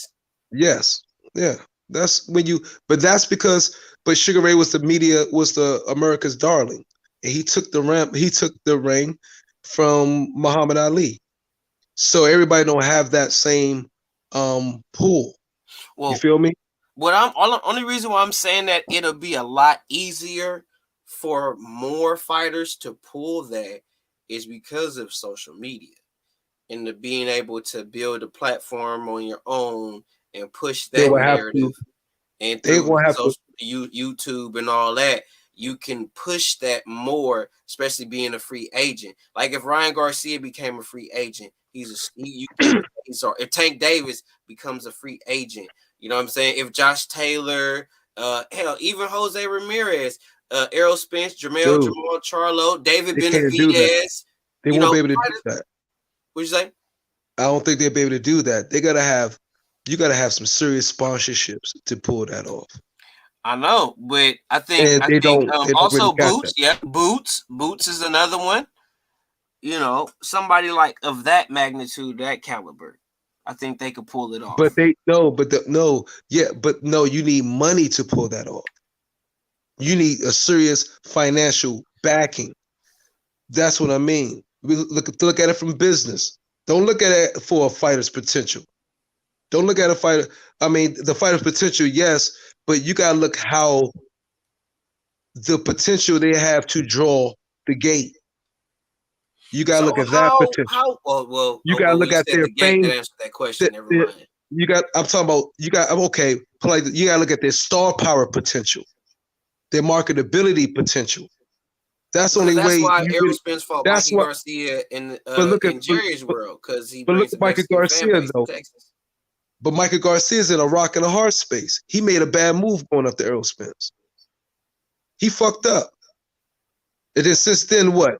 Yes, yeah, that's when you. But that's because. But Sugar Ray was the America's darling, and he took the ring from Muhammad Ali. So everybody don't have that same pool. Well, you feel me? Only reason why I'm saying that it'll be a lot easier for more fighters to pull that is because of social media and the being able to build a platform on your own and push that narrative. And through YouTube and all that, you can push that more, especially being a free agent. Like if Ryan Garcia became a free agent, if Tank Davis becomes a free agent, you know what I'm saying? If Josh Taylor, hell, even Jose Ramirez, Errol Spence, Jamal Charlo, David Benavidez, they won't be able to do that. What'd you say? I don't think they'll be able to do that. You gotta have some serious sponsorships to pull that off. I know, but I think also Boots. Yeah, Boots is another one. You know, somebody like of that magnitude, that caliber. I think they could pull it off. But you need money to pull that off. You need a serious financial backing. That's what I mean. We look at it from business. Don't look at it for a fighter's potential. Don't look at a fighter. I mean, the fighter's potential, yes, but you gotta look how the potential they have to draw the gate. You gotta look at that potential. You gotta look at their fame. To answer that question, never mind. You gotta look at their star power potential, their marketability potential. That's the only way. That's why Errol Spence fought Mikey Garcia in Jerry's world, because he brings the Mikey Garcia though. But Mikey Garcia's in a rock and a hard space. He made a bad move going up to Errol Spence. He fucked up. And then since then, what?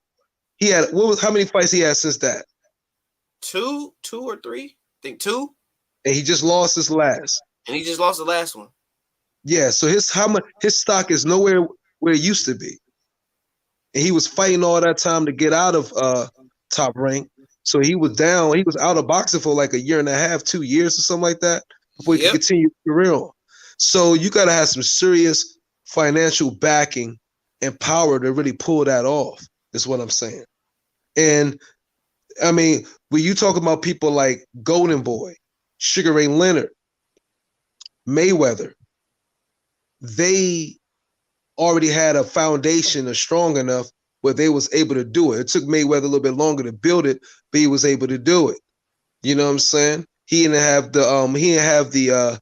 He had how many fights he had since that? Two or three? I think two. And he just lost his last. And he just lost the last one. Yeah, so his stock is nowhere where it used to be. And he was fighting all that time to get out of Top Rank. So he was down. He was out of boxing for like a year and a half, 2 years or something like that before he could continue his career on. So you got to have some serious financial backing and power to really pull that off, is what I'm saying. And, I mean, when you talk about people like Golden Boy, Sugar Ray Leonard, Mayweather, they already had a foundation strong enough where they was able to do it. It took Mayweather a little bit longer to build it, but he was able to do it. You know what I'm saying? He didn't have the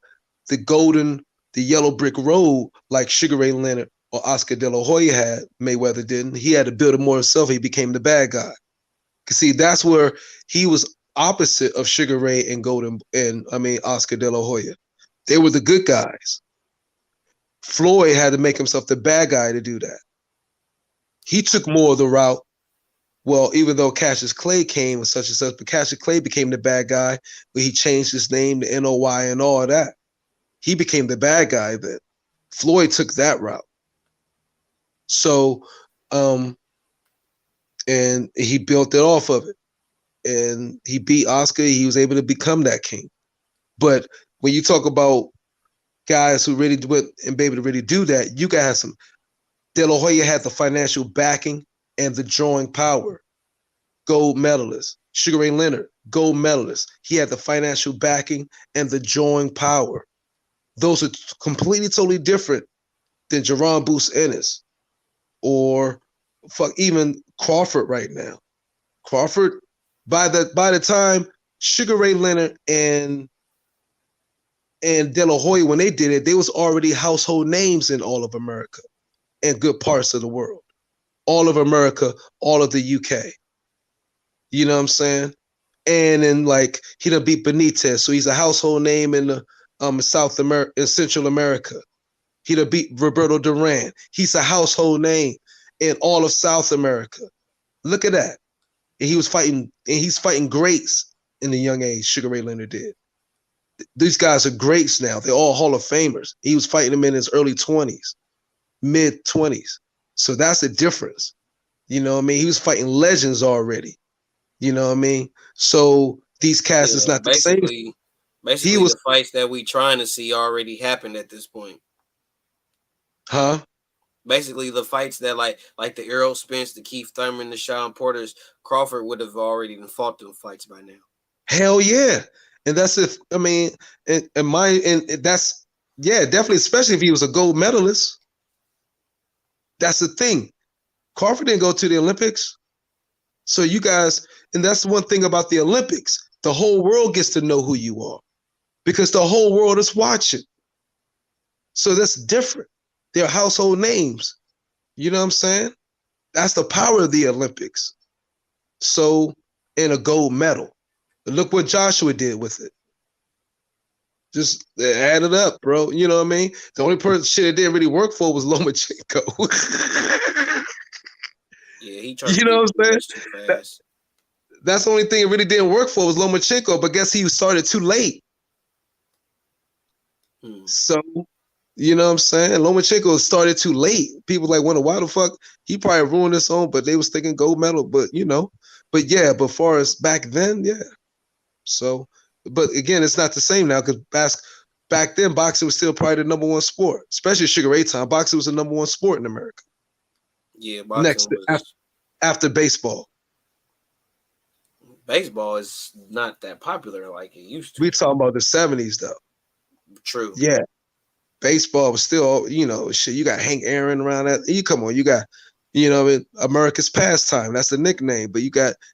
yellow brick road like Sugar Ray Leonard or Oscar De La Hoya had. Mayweather didn't. He had to build it more himself. He became the bad guy. Cause see, that's where he was opposite of Sugar Ray and Oscar De La Hoya. They were the good guys. Floyd had to make himself the bad guy to do that. He took more of the route. Well, even though Cassius Clay came and such, but Cassius Clay became the bad guy where he changed his name to NOY and all that. He became the bad guy then. Floyd took that route. So, and he built it off of it. And he beat Oscar. He was able to become that king. But when you talk about guys who really went and be able to really do that. You guys, some De La Hoya had the financial backing and the drawing power. Gold medalist. Sugar Ray Leonard, gold medalist. He had the financial backing and the drawing power. Those are completely, totally different than Jerron Boost Ennis or fuck even Crawford right now. Crawford, by the time Sugar Ray Leonard and De La Hoya, when they did it, they was already household names in all of America and good parts of the world. All of America, all of the UK. You know what I'm saying? And then like he done beat Benitez, so he's a household name in the South America, in Central America. He done beat Roberto Duran. He's a household name in all of South America. Look at that. And he's fighting greats in the young age. Sugar Ray Leonard did. These guys are greats now. They're all Hall of Famers. He was fighting them in his early 20s, mid 20s. So that's the difference. You know what I mean? He was fighting legends already. You know what I mean? So these cats is not the same. Basically, the fights that we trying to see already happened at this point. Huh? Basically, the fights that like the Errol Spence, the Keith Thurman, the Sean Porters, Crawford would have already fought them fights by now. Hell yeah. And that's if I mean, and that's definitely, especially if he was a gold medalist. That's the thing. Crawford didn't go to the Olympics. So you guys, and that's one thing about the Olympics. The whole world gets to know who you are because the whole world is watching. So that's different. They're household names. You know what I'm saying? That's the power of the Olympics. So, in a gold medal. Look what Joshua did with it. Just add it up, bro. You know what I mean? The only person shit it didn't really work for was Lomachenko. Yeah, he tried. You know what I'm saying? That's the only thing it really didn't work for was Lomachenko, but guess he started too late. So, you know what I'm saying? Lomachenko started too late. People like wonder why the fuck he probably ruined his own, but they was thinking gold medal. But but far as back then, yeah. So, but again, it's not the same now because back then boxing was still probably the number one sport, especially Sugar Ray time. Boxing was the number one sport in America. Yeah, boxing after baseball. Baseball is not that popular like it used to. We talking about the 70s though. True. Yeah. Baseball was still, shit. You got Hank Aaron around that. You come on, you got, America's pastime. That's the nickname. But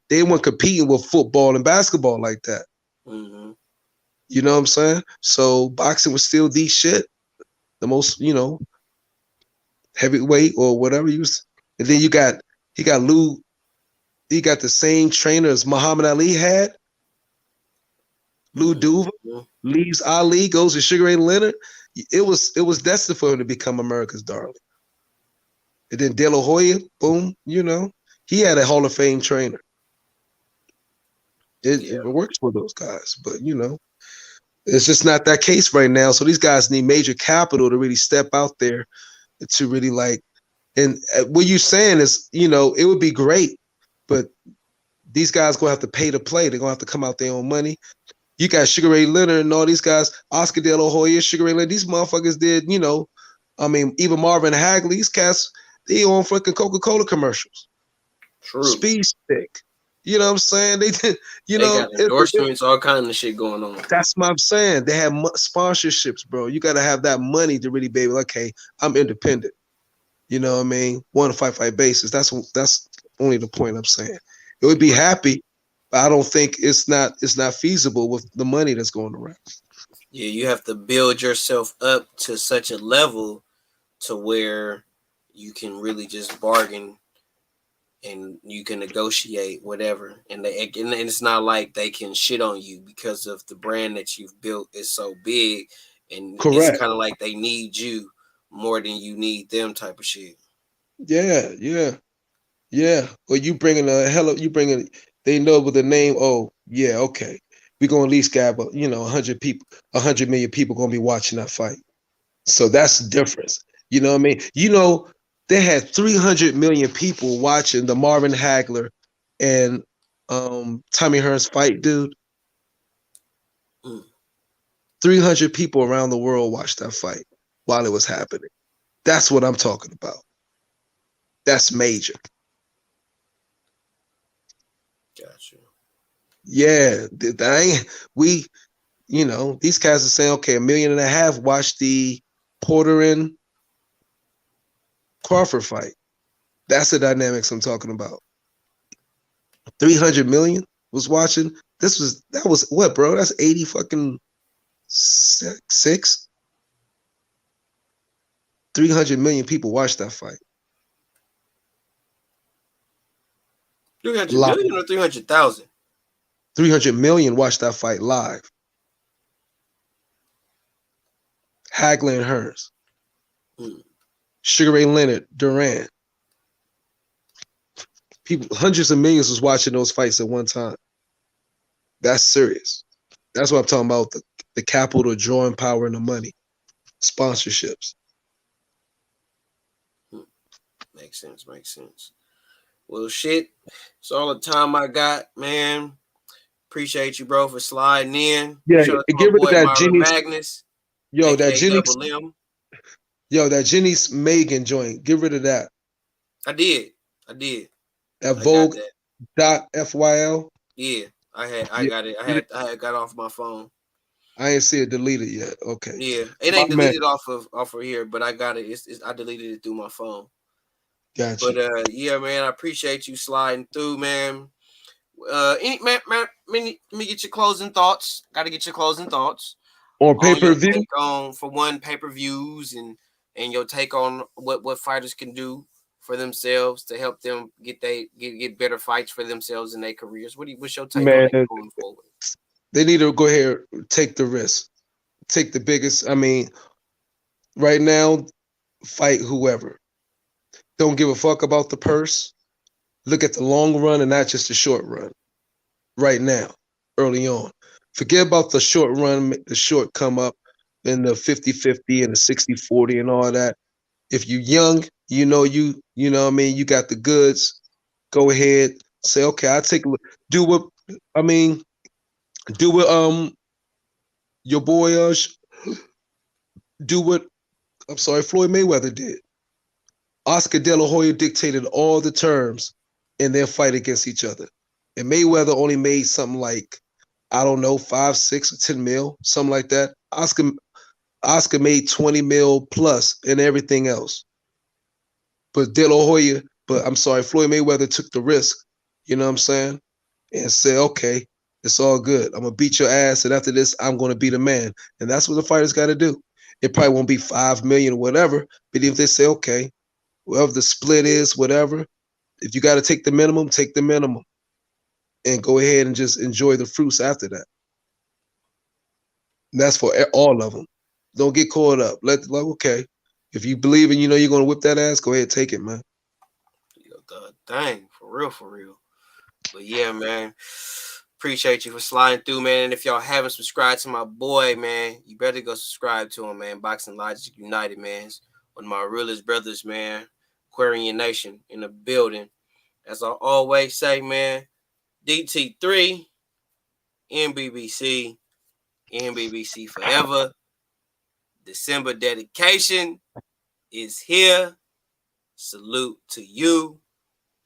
they weren't competing with football and basketball like that. Mm-hmm. You know what I'm saying? So boxing was still the shit, the most, heavyweight or whatever you was. And then he got the same trainer as Muhammad Ali had. Lou Duva leaves Ali, goes to Sugar Ray Leonard. It was destined for him to become America's darling. And then De La Hoya, boom, he had a Hall of Fame trainer. It works for those guys, but it's just not that case right now. So these guys need major capital to really step out there to really like. And what you're saying is, it would be great, but these guys gonna have to pay to play. They're gonna have to come out their own money. You got Sugar Ray Leonard and all these guys, Oscar De La Hoya, Sugar Ray Leonard. These motherfuckers did, even Marvin Hagley, these cats, they on fucking Coca-Cola commercials. True. Speed Stick. You know what I'm saying? They did, they got endorsements, all kind of shit going on. That's what I'm saying. They have sponsorships, bro. You got to have that money to really be able, okay, I'm independent. You know what I mean? On a fight basis. That's only the point I'm saying. It would be happy, but I don't think it's not feasible with the money that's going around. Yeah, you have to build yourself up to such a level to where you can really just bargain and you can negotiate whatever. And it's not like they can shit on you because of the brand that you've built is so big. And Correct. It's kind of like they need you more than you need them type of shit. Yeah. Or you bringing they know with the name, oh, yeah, okay. We're going to at least have, 100 people, 100 million people going to be watching that fight. So that's the difference. You know what I mean? They had 300 million people watching the Marvin Hagler and Tommy Hearns fight, dude. 300 people around the world watched that fight while it was happening. That's what I'm talking about. That's major. Gotcha. Yeah, these guys are saying, okay, 1.5 million watched the Porter and Crawford fight. That's the dynamics I'm talking about. 300 million was watching. That was what, bro? That's 80 fucking six. 300 million people watched that fight. 300 million or 300,000? 300 million watched that fight live. Hagler and Hearns. Sugar Ray Leonard, Duran. People, hundreds of millions was watching those fights at one time. That's serious. That's what I'm talking about. The capital, the drawing power, and the money. Sponsorships. Makes sense. Well, shit. It's all the time I got, man. Appreciate you, bro, for sliding in. Yeah, Shout out to get my rid of boy that Myra Jenny. Magnus. Yo, AKA that Jenny. Double M. Yo, that Jenny's Megan joint. Get rid of that. I did. That Vogue.fyl. Yeah, I got it. I had got off my phone. I ain't see it deleted yet. Okay. Yeah, it ain't deleted off of here, but I got it. I deleted it through my phone. Gotcha. But yeah, man, I appreciate you sliding through, man. Let me get your closing thoughts. Got to get your closing thoughts on pay-per-view. For one, pay-per-views and your take on what fighters can do for themselves to help them get better fights for themselves in their careers. What's your take on that going forward? They need to go ahead, take the risk, take the biggest. I mean, right now, fight whoever. Don't give a fuck about the purse. Look at the long run and not just the short run. Right now, early on. Forget about the short run, the short come up, and the 50-50 and the 60-40 and all that. If you're young, you know what I mean, you got the goods. Go ahead, say, okay, I'll take a look. Do what your boy do what Floyd Mayweather did. Oscar De La Hoya dictated all the terms in their fight against each other. And Mayweather only made something like, I don't know, 5, 6, or 10 mil, something like that. Oscar made 20 mil plus and everything else. But Floyd Mayweather took the risk, you know what I'm saying? And said, okay, it's all good. I'm going to beat your ass, and after this, I'm going to be the man. And that's what the fighters got to do. It probably won't be 5 million or whatever, but if they say, okay, whatever the split is, whatever, if you got to take the minimum, take the minimum. And go ahead and just enjoy the fruits after that. And that's for all of them. Don't get caught up. Okay, if you believe and you know you're going to whip that ass, go ahead, take it, man. Dang, for real. But yeah, man, appreciate you for sliding through, man. And if y'all haven't subscribed to my boy, man, you better go subscribe to him, man. Boxing Logic United, man. It's one of my realest brothers, man. Aquarian Nation in the building. As I always say, man, DT3, NBBC forever. December dedication is here. Salute to you.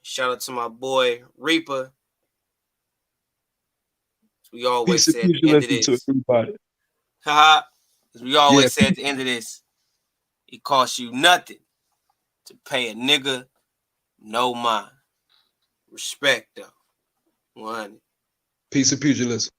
Shout out to my boy Reaper. As we always say at the end of this. As we always say at the end of this, it costs you nothing to pay a nigga no mind. Respect though. 100. Peace and pugilism.